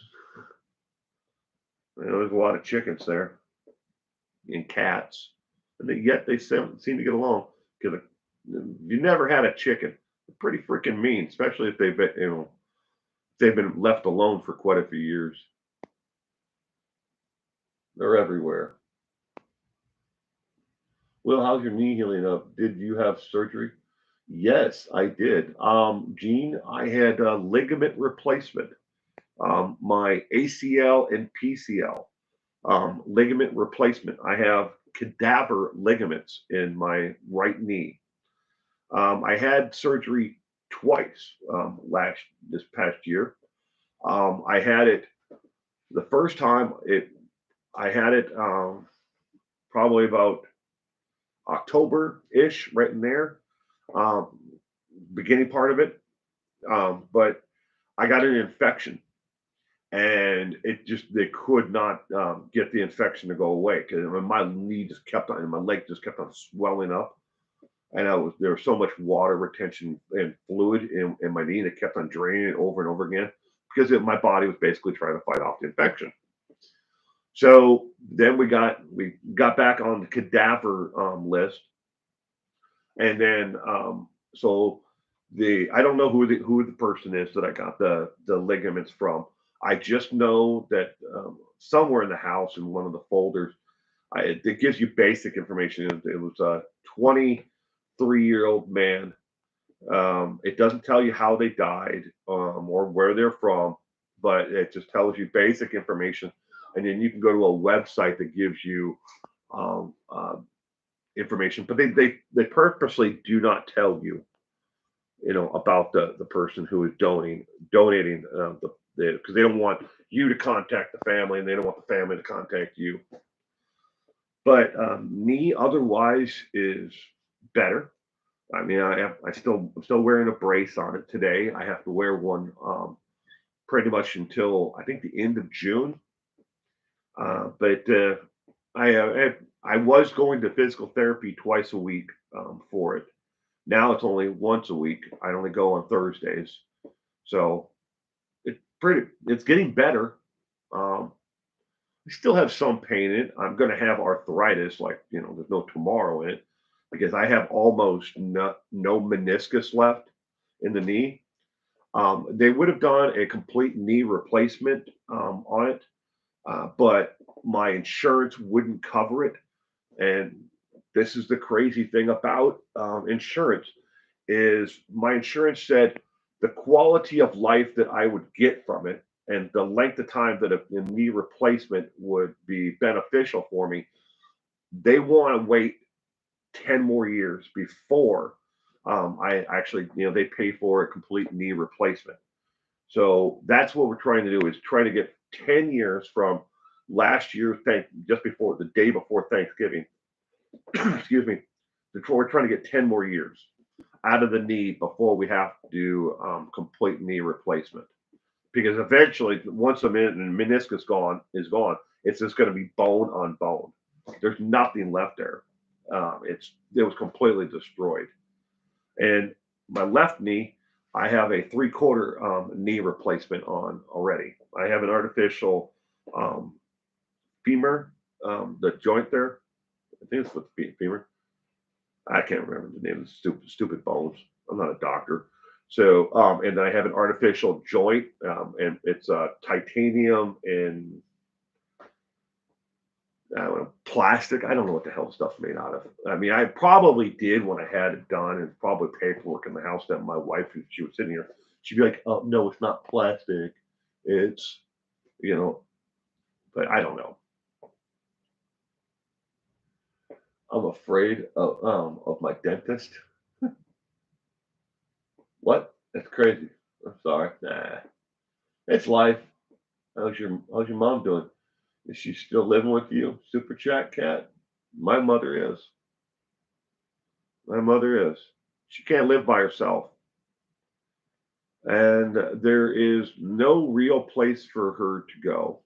There's a lot of chickens there and cats, and yet they seem to get along. Because you never had a chicken, they're pretty freaking mean, especially if they've been left alone for quite a few years. They're everywhere. Well, how's your knee healing up? Did you have surgery? Yes, I did. Gene, I had a ligament replacement. My ACL and PCL ligament replacement. I have cadaver ligaments in my right knee. I had surgery twice this past year. I had it the first time I had it probably about October ish, right in there, um, beginning part of it. But I got an infection, and they could not get the infection to go away because my knee just kept on, and my leg just kept on swelling up, and there was so much water retention and fluid in my knee that kept on draining it over and over again because my body was basically trying to fight off the infection. So then we got back on the cadaver list, and then so I don't know who the person is that I got the ligaments from. I just know that somewhere in the house in one of the folders, it gives you basic information. It was a 23-year-old man. It doesn't tell you how they died or where they're from, but it just tells you basic information. And then you can go to a website that gives you um, uh, information, but they purposely do not tell you, about the person who is donating because they don't want you to contact the family and they don't want the family to contact you. But knee otherwise is better. I mean, I'm still wearing a brace on it today. I have to wear one pretty much until I think the end of June. But I was going to physical therapy twice a week for it. Now it's only once a week. I only go on Thursdays, so it's getting better. Um, I still have some pain in it. I'm going to have arthritis, like there's no tomorrow in it, because I have almost no meniscus left in the knee. They would have done a complete knee replacement on it, but my insurance wouldn't cover it. And this is the crazy thing about insurance is my insurance said the quality of life that I would get from it and the length of time that a knee replacement would be beneficial for me. They want to wait 10 more years before I actually, they pay for a complete knee replacement. So that's what we're trying to do is try to get 10 years from last year, just before the day before Thanksgiving, excuse me, we're trying to get 10 more years out of the knee before we have to do complete knee replacement. Because eventually, once the meniscus gone, it's just going to be bone on bone. There's nothing left there. It was completely destroyed. And my left knee, I have a 3/4 knee replacement on already. I have an artificial um, femur, the joint there. I think it's with the femur. I can't remember the name of the stupid bones. I'm not a doctor. So, and I have an artificial joint, and it's titanium and I don't know, plastic. I don't know what the hell stuff's made out of. I mean, I probably did when I had it done, and probably paperwork in the house that my wife, if she was sitting here, she'd be like, "Oh no, it's not plastic. It's you know." But I don't know. I'm afraid of my dentist. What? That's crazy. I'm sorry. Nah, it's life. How's your mom doing? Is she still living with you? Super chat cat. My mother is. My mother is. She can't live by herself. And there is no real place for her to go.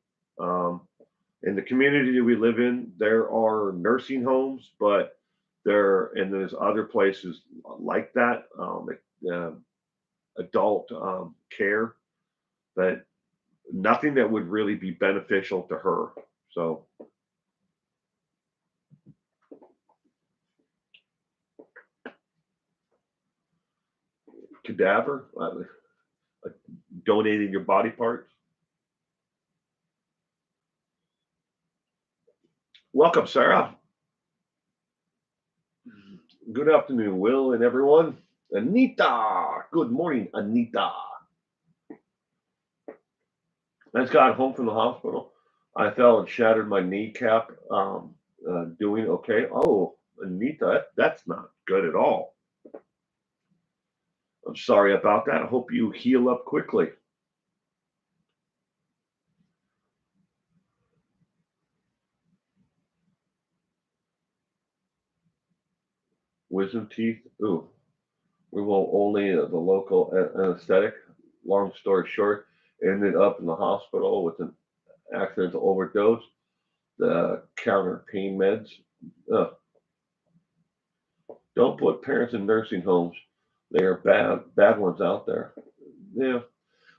In the community that we live in, there are nursing homes, but there's other places like that, uh, adult care, but nothing that would really be beneficial to her. So, cadaver, donating your body parts. Welcome, Sarah. Good afternoon, Will and everyone. Anita, good morning, Anita. I just got home from the hospital. I fell and shattered my kneecap. Doing okay. Oh, Anita, that's not good at all. I'm sorry about that. I hope you heal up quickly. Wisdom teeth. Ooh, we will only the local anesthetic. Long story short, ended up in the hospital with an accidental overdose. The counter pain meds. Ugh. Don't put parents in nursing homes. They are bad ones out there. Yeah.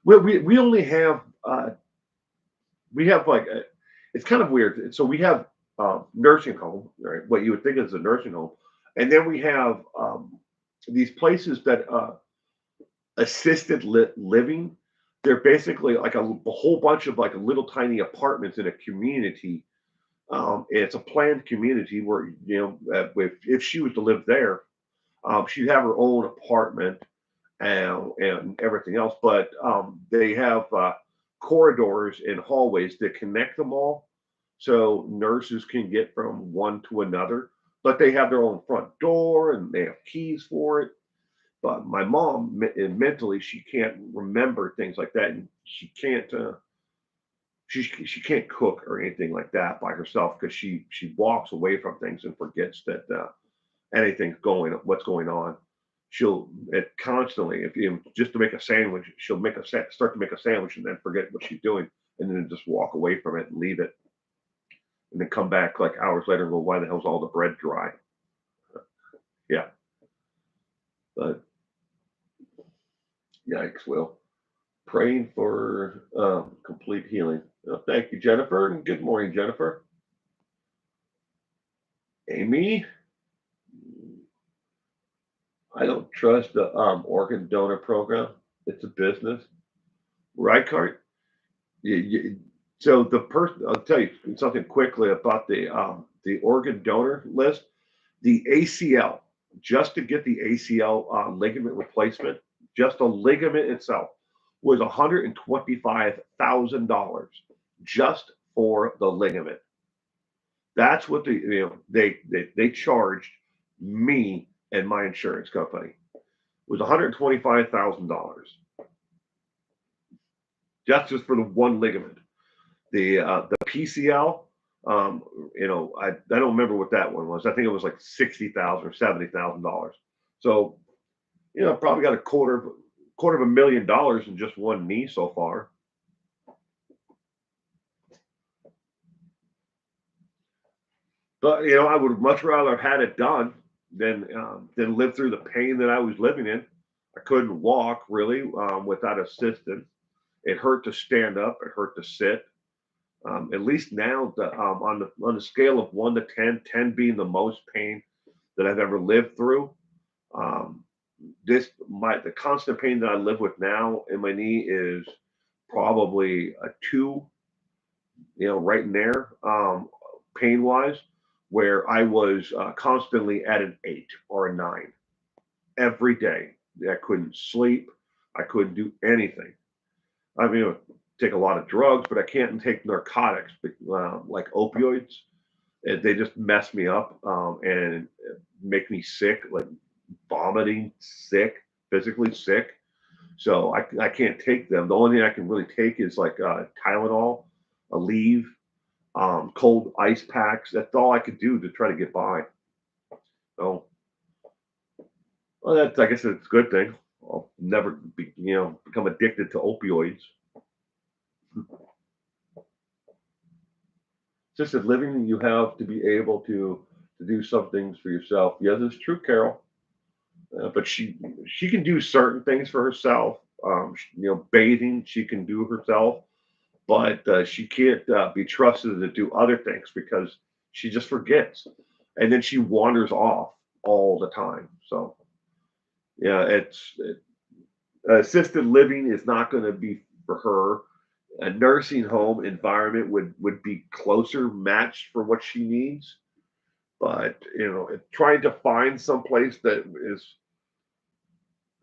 We only have we have like it's kind of weird. So we have nursing home, right? What you would think is a nursing home, and then we have these places that assisted living. They're basically like a whole bunch of like little tiny apartments in a community. It's a planned community where if she was to live there, she'd have her own apartment and everything else. But they have corridors and hallways that connect them all, so nurses can get from one to another. But they have their own front door and they have keys for it. But my mom, mentally, she can't remember things like that, and she can't cook or anything like that by herself because she walks away from things and forgets that anything's what's going on. She'll it constantly, if you just to make a sandwich, she'll start to make a sandwich and then forget what she's doing, and then just walk away from it and leave it, and then come back like hours later and go, "Why the hell's all the bread dry?" Yeah, but yikes! Well, praying for complete healing. Thank you, Jennifer, and good morning, Jennifer. Amy, I don't trust the organ donor program. It's a business, right, Cart? So the person, I'll tell you something quickly about the organ donor list. The ACL, just to get the ACL ligament replacement, just a ligament itself was $125,000 just for the ligament. That's what they charged me and my insurance company was $125,000 just for the one ligament. The PCL, I don't remember what that one was. I think it was like 60,000 or $70,000. So probably got a quarter of $1 million in just one knee so far. But I would much rather have had it done than live through the pain that I was living in. I couldn't walk really without assistance. It hurt to stand up. It hurt to sit. At least now, on the scale of 1 to 10, 10 being the most pain that I've ever lived through. Um, the constant pain that I live with now in my knee is probably a 2, right in there, pain wise, where I was constantly at an 8 or a 9 every day. I couldn't sleep. I couldn't do anything. I mean, take a lot of drugs, but I can't take narcotics like opioids. They just mess me up and make me sick, like vomiting, sick, physically sick. So I can't take them. The only thing I can really take is like Tylenol, Aleve, cold ice packs. That's all I could do to try to get by. So, well, I guess it's a good thing. I'll never become addicted to opioids. Just that living, you have to be able to do some things for yourself. Yes, it's true, Carol. But she can do certain things for herself. Bathing she can do herself, but she can't be trusted to do other things because she just forgets, and then she wanders off all the time. So yeah, assisted living is not going to be for her. A nursing home environment would be closer matched for what she needs, but trying to find some place that is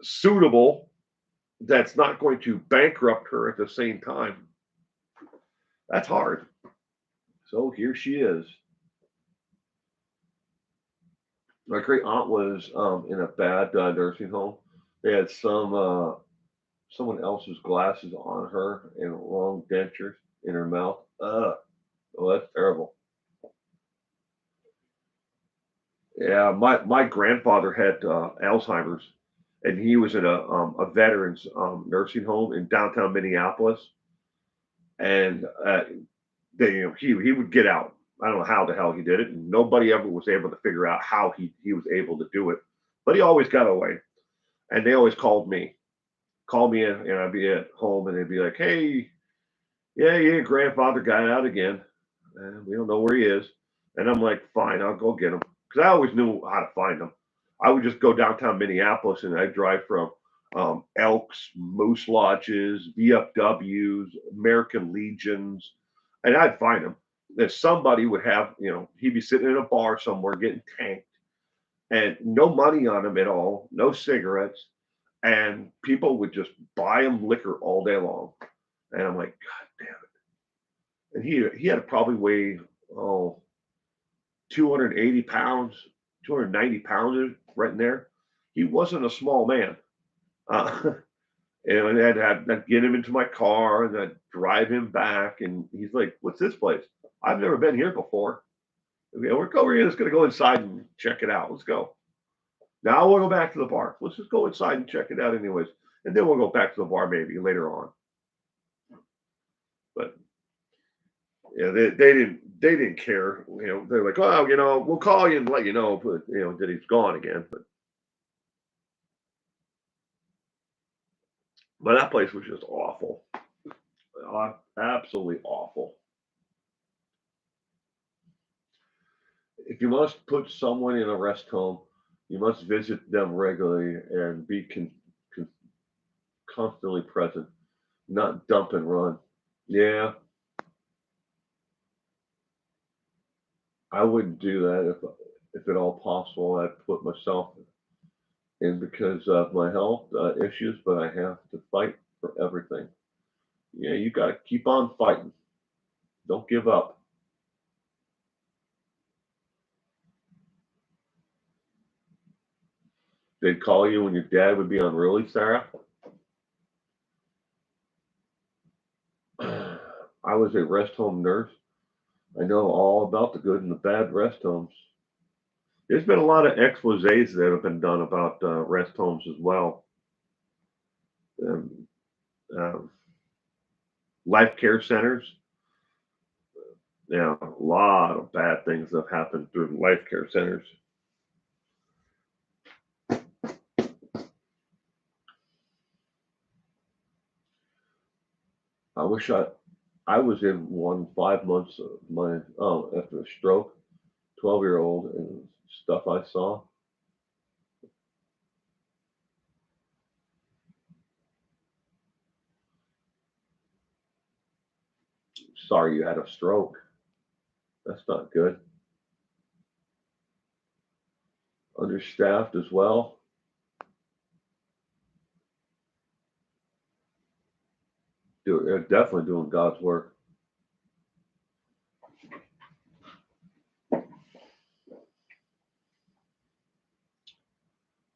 suitable that's not going to bankrupt her at the same time. That's hard. So here she is. My great aunt was in a bad nursing home. They had someone else's glasses on her and long dentures in her mouth. Oh, that's terrible. Yeah, my grandfather had Alzheimer's, and he was in a veterans nursing home in downtown Minneapolis, and he would get out. I don't know how the hell he did it, and nobody ever was able to figure out how he was able to do it, but he always got away. And they always call me in, and I'd be at home, and they'd be like, "Hey, yeah, grandfather got out again. We don't know where he is." And I'm like, "Fine, I'll go get him," because I always knew how to find him. I would just go downtown Minneapolis, and I'd drive from Elks, Moose Lodges, VFWs, American Legions, and I'd find him. If somebody would have, he'd be sitting in a bar somewhere getting tanked, and no money on him at all, no cigarettes, and people would just buy him liquor all day long. And I'm like, God damn it. And he had to probably weigh 280 pounds, 290 pounds right in there. He wasn't a small man. Uh, and I'd get him into my car and I'd drive him back. And he's like, "What's this place? I've never been here before. Okay, we're just going to go inside and check it out. Let's go. Now we'll go back to the bar. Let's just go inside and check it out, anyways. And then we'll go back to the bar maybe later on." But yeah, they didn't care. They're like, "Oh, we'll call you and let you know," but that he's gone again. But that place was just awful. Absolutely awful. If you must put someone in a rest home, you must visit them regularly and be con- constantly present, not dump and run. Yeah, I wouldn't do that if at all possible. I'd put myself in because of my health issues, but I have to fight for everything. Yeah, you got to keep on fighting. Don't give up. They'd call you when your dad would be unruly, Sarah. I was a rest home nurse. I know all about the good and the bad rest homes. There's been a lot of exposés that have been done about rest homes as well. Um, um, Life care centers. Yeah, a lot of bad things have happened through life care centers. I wish I was in one 5 months of my after a stroke, 12-year old, and stuff I saw. Sorry you had a stroke. That's not good. Understaffed as well. They're definitely doing God's work.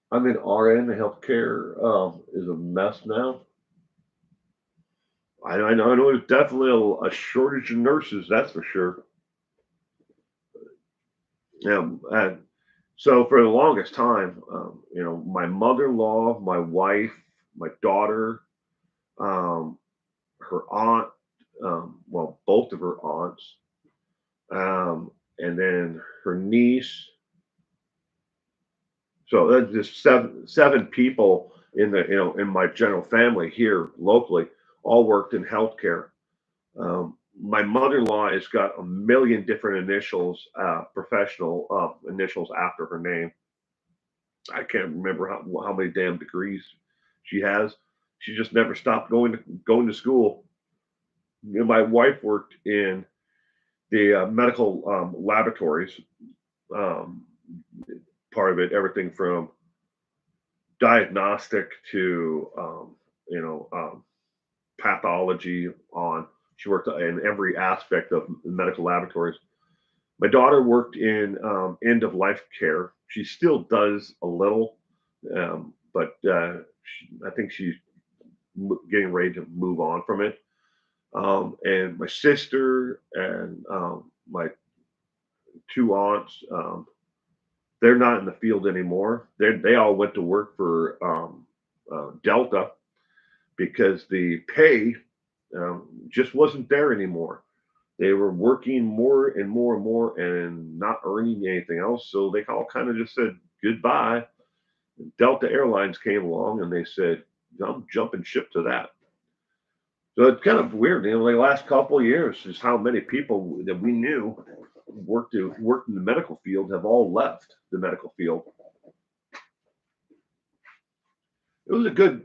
I'm in RN. Healthcare is a mess now. I know there's definitely a shortage of nurses. That's for sure. Yeah. So for the longest time, my mother-in-law, my wife, my daughter, um, her aunt, well, both of her aunts, and then her niece. So that's just seven people in my general family here locally, all worked in healthcare. My mother-in-law has got a million different initials, professional initials after her name. I can't remember how many damn degrees she has. She just never stopped going to school. My wife worked in the medical laboratories. Um, Part of it, everything from diagnostic to pathology on. She worked in every aspect of medical laboratories. My daughter worked in end of life care. She still does a little, but I think she's getting ready to move on from it. And my sister and my two aunts, they're not in the field anymore. They all went to work for Delta because the pay just wasn't there anymore. They were working more and more and more and not earning anything else. So they all kind of just said goodbye. Delta Airlines came along and they said, I'm jumping ship to that. So it's kind of weird. The last couple of years, is how many people that we knew worked in the medical field have all left the medical field. It was a good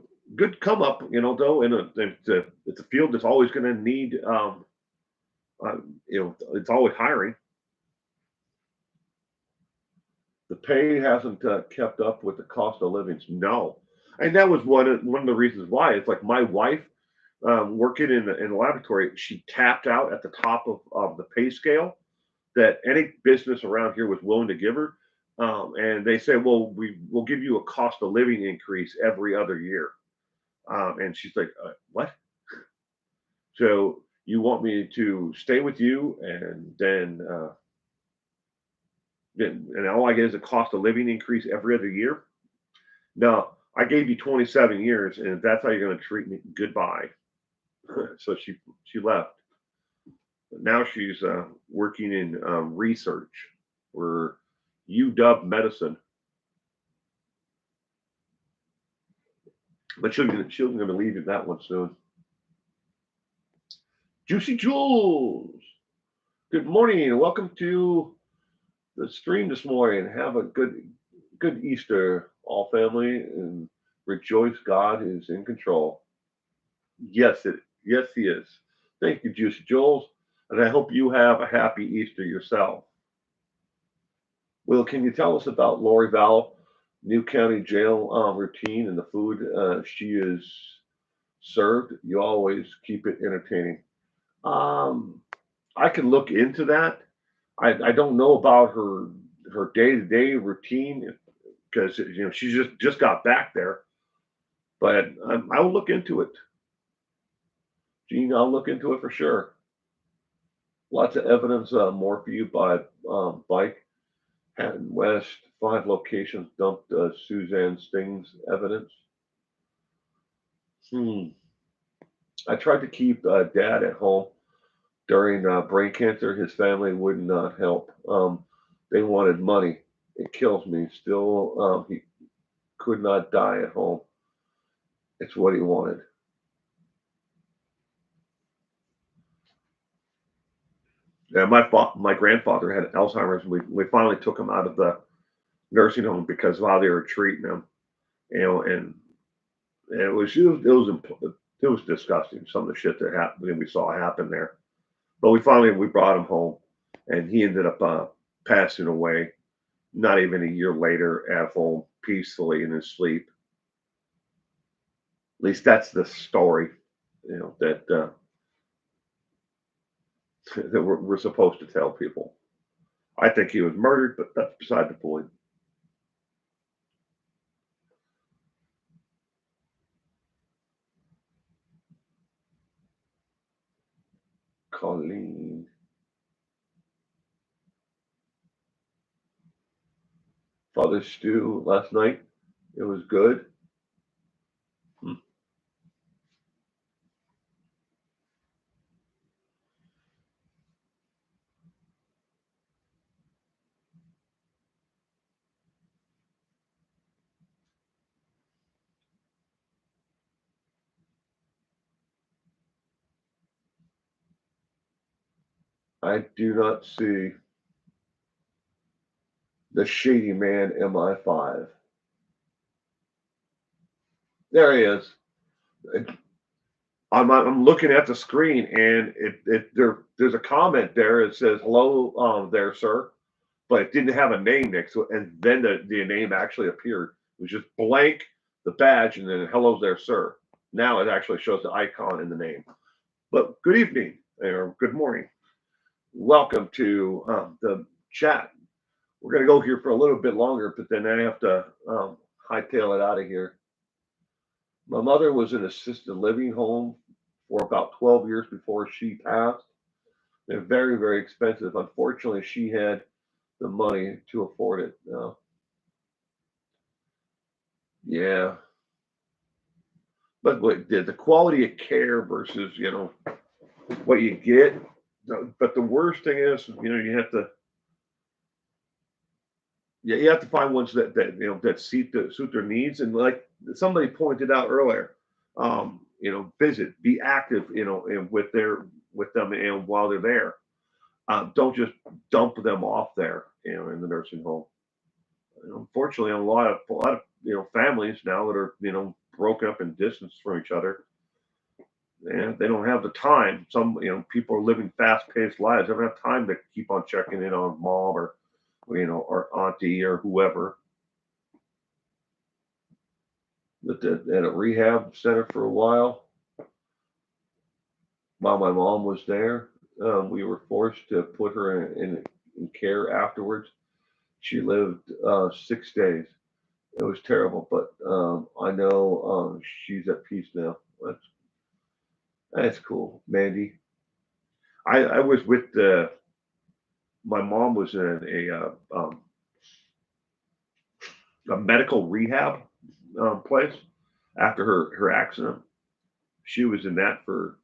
come up, though, and it's a field that's always going to need, it's always hiring. The pay hasn't kept up with the cost of living. No, and that was one of the reasons why. It's like my wife working in the laboratory, she tapped out at the top of the pay scale that any business around here was willing to give her. And they say, well, we will give you a cost of living increase every other year. And she's like, what? So you want me to stay with you and then all I get is a cost of living increase every other year? No, I gave you 27 years, and if that's how you're going to treat me, goodbye. So she left. Now she's working in research for UW medicine, but she'll going to leave that one soon. Juicy Jules, good morning and welcome to the stream this morning. Have a good Easter, all family, and rejoice. God is in control. Yes, he is. Thank you, Juicy Jules, and I hope you have a happy Easter yourself. Will, can you tell us about Lori Val, New County Jail routine and the food she is served? You always keep it entertaining. Um, I can look into that. I don't know about her day to day routine because she just got back there, but I'll look into it. Gene, I'll look into it for sure. Lots of evidence, more for you by bike. Hatton West, 5 locations dumped Suzanne Sting's evidence. Hmm. I tried to keep dad at home during brain cancer. His family would not help. They wanted money. It kills me. Still, he could not die at home. It's what he wanted. Yeah, my grandfather had Alzheimer's. We finally took him out of the nursing home because while they were treating him, and it was disgusting. Some of the shit that happened we saw happen there. But we brought him home, and he ended up passing away. Not even a year later, at home peacefully in his sleep. At least that's the story, that we're supposed to tell people. I think he was murdered, but that's beside the point. Colleen, Father Stew last night. It was good. Hmm. I do not see the Shady Man MI5. There he is. I'm looking at the screen and there's a comment there. It says hello there, sir, but it didn't have a name next to it, and then the name actually appeared. It was just blank, the badge, and then hello there, sir. Now it actually shows the icon in the name. But good evening or good morning. Welcome to the chat. We're going to go here for a little bit longer, but then I have to hightail it out of here. My mother was in assisted living home for about 12 years before she passed. They're very, very expensive. Unfortunately, she had the money to afford it. Yeah, but the quality of care versus what you get. But the worst thing is, you have to find ones that suit their needs. And like somebody pointed out earlier, visit, be active, and with them and while they're there. Don't just dump them off there, in the nursing home. Unfortunately, a lot of families now that are broken up and distanced from each other, and they don't have the time. Some people are living fast-paced lives. They don't have time to keep on checking in on mom or auntie or whoever. But at a rehab center for a while my mom was there. We were forced to put her in care afterwards. She lived 6 days. It was terrible, but I know she's at peace now. That's cool, Mandy. I was with my mom was in a medical rehab place after her accident. She was in that for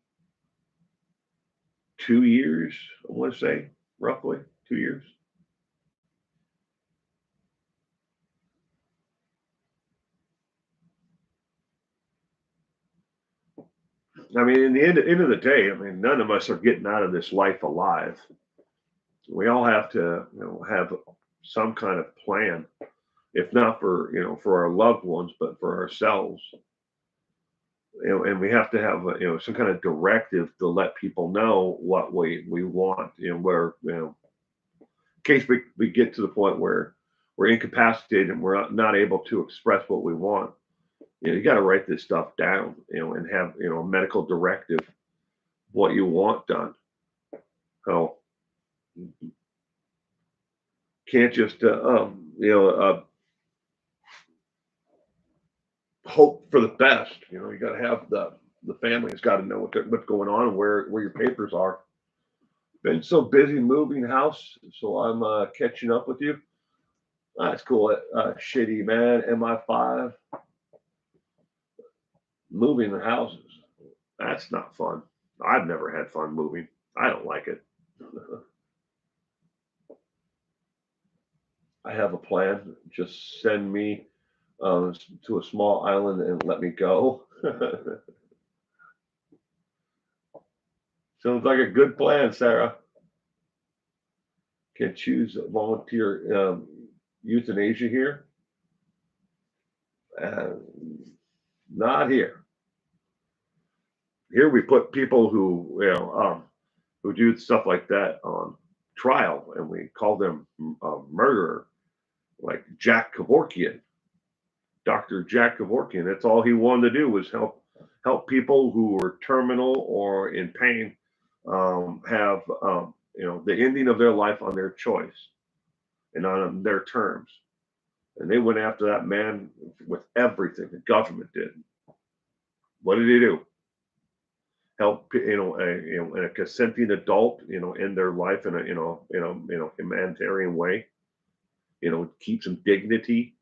2 years. I want to say roughly 2 years. I mean, in the end of the day, I mean, none of us are getting out of this life alive. We all have to, have some kind of plan, if not for, for our loved ones, but for ourselves. And we have to have, some kind of directive to let people know what we want, where, in case we get to the point where we're incapacitated and we're not able to express what we want. You got to write this stuff down, and have, a medical directive, what you want done. So can't just, hope for the best. You got to have the family's got to know what's going on and where your papers are. Been so busy moving house, so I'm catching up with you. That's cool. Shitty man, MI5 moving the houses. That's not fun. I've never had fun moving. I don't like it. I have a plan. Just send me to a small island and let me go. Sounds like a good plan, Sarah. Can choose volunteer euthanasia here. Uh, Not here. Here we put people who do stuff like that on trial, and we call them murderer, like Jack Kevorkian, Dr. Jack Kevorkian. That's all he wanted to do was help people who were terminal or in pain have the ending of their life on their choice and on their terms. And they went after that man with everything the government did. What did he do? Help a consenting adult end their life in a humanitarian way. Keep some dignity.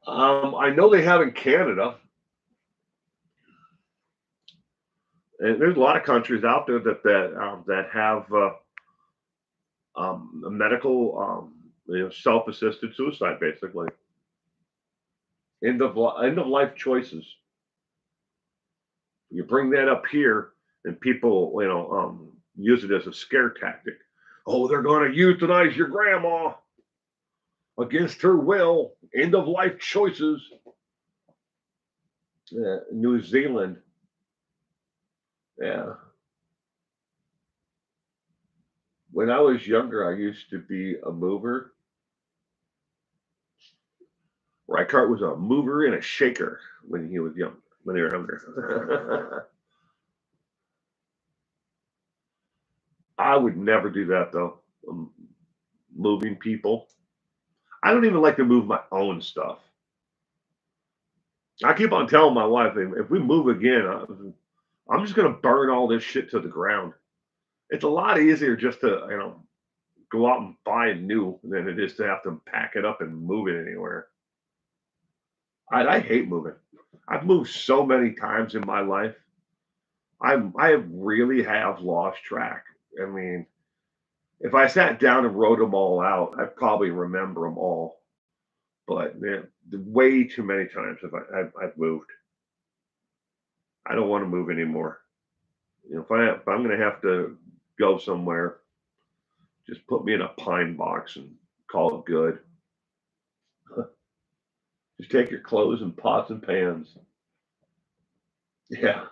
I know they have in Canada, and there's a lot of countries out there that have a medical self-assisted suicide, basically end of life choices. You bring that up here, and people use it as a scare tactic. Oh, they're going to euthanize your grandma against her will. End of life choices. New Zealand. Yeah. When I was younger, I used to be a mover. Reichardt was a mover and a shaker when he was young, when they were younger. I would never do that though. Moving people. I don't even like to move my own stuff. I keep on telling my wife, if we move again, I'm just going to burn all this shit to the ground. It's a lot easier just to, go out and buy new than it is to have to pack it up and move it anywhere. I hate moving. I've moved so many times in my life. I really have lost track. I mean, if I sat down and wrote them all out, I'd probably remember them all. But way too many times I've moved. I don't want to move anymore. If I'm going to have to go somewhere, just put me in a pine box and call it good. Just take your clothes and pots and pans. Yeah,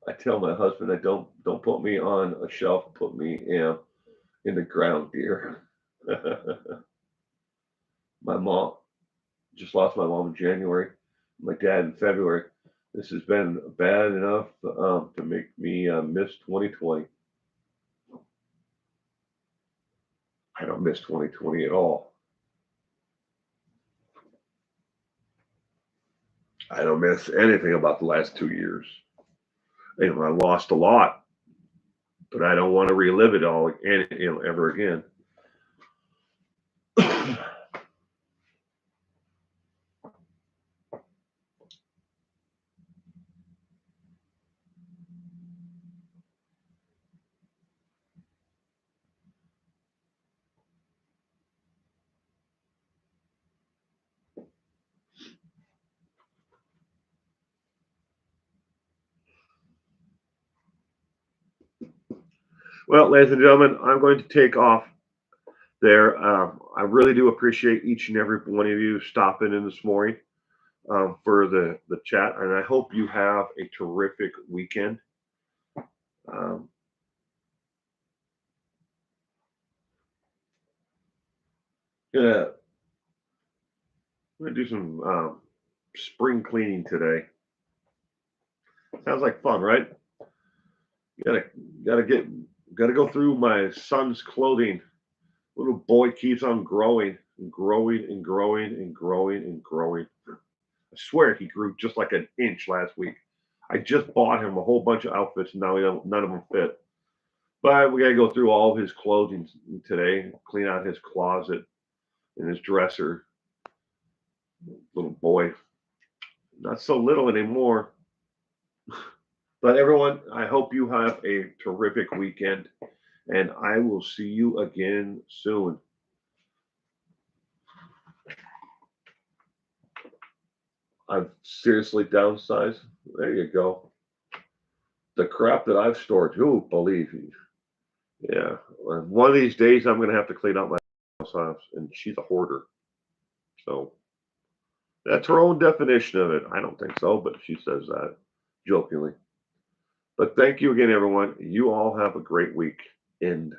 I tell my husband, I don't put me on a shelf. Put me in the ground, dear. My mom just lost my mom in January. My dad in February. This has been bad enough to make me miss 2020. I don't miss 2020 at all. I don't miss anything about the last 2 years. I lost a lot, but I don't want to relive it all again, ever again. Well, ladies and gentlemen, I'm going to take off there. I really do appreciate each and every one of you stopping in this morning for the chat, and I hope you have a terrific weekend. Um, gonna, I'm gonna do some spring cleaning today. Sounds like fun, right? Gotta gotta get gotta go through my son's clothing. Little boy keeps on growing and growing and growing and growing and growing. I swear he grew just like an inch last week. I just bought him a whole bunch of outfits and now none of them fit. But we got to go through all of his clothing today, clean out his closet and his dresser. Little boy, not so little anymore. But everyone, I hope you have a terrific weekend and I will see you again soon. I've seriously downsized. There you go. The crap that I've stored, who believe me? Yeah. One of these days, I'm going to have to clean out my house, and she's a hoarder. So that's her own definition of it. I don't think so, but she says that jokingly. But thank you again, everyone. You all have a great week. End.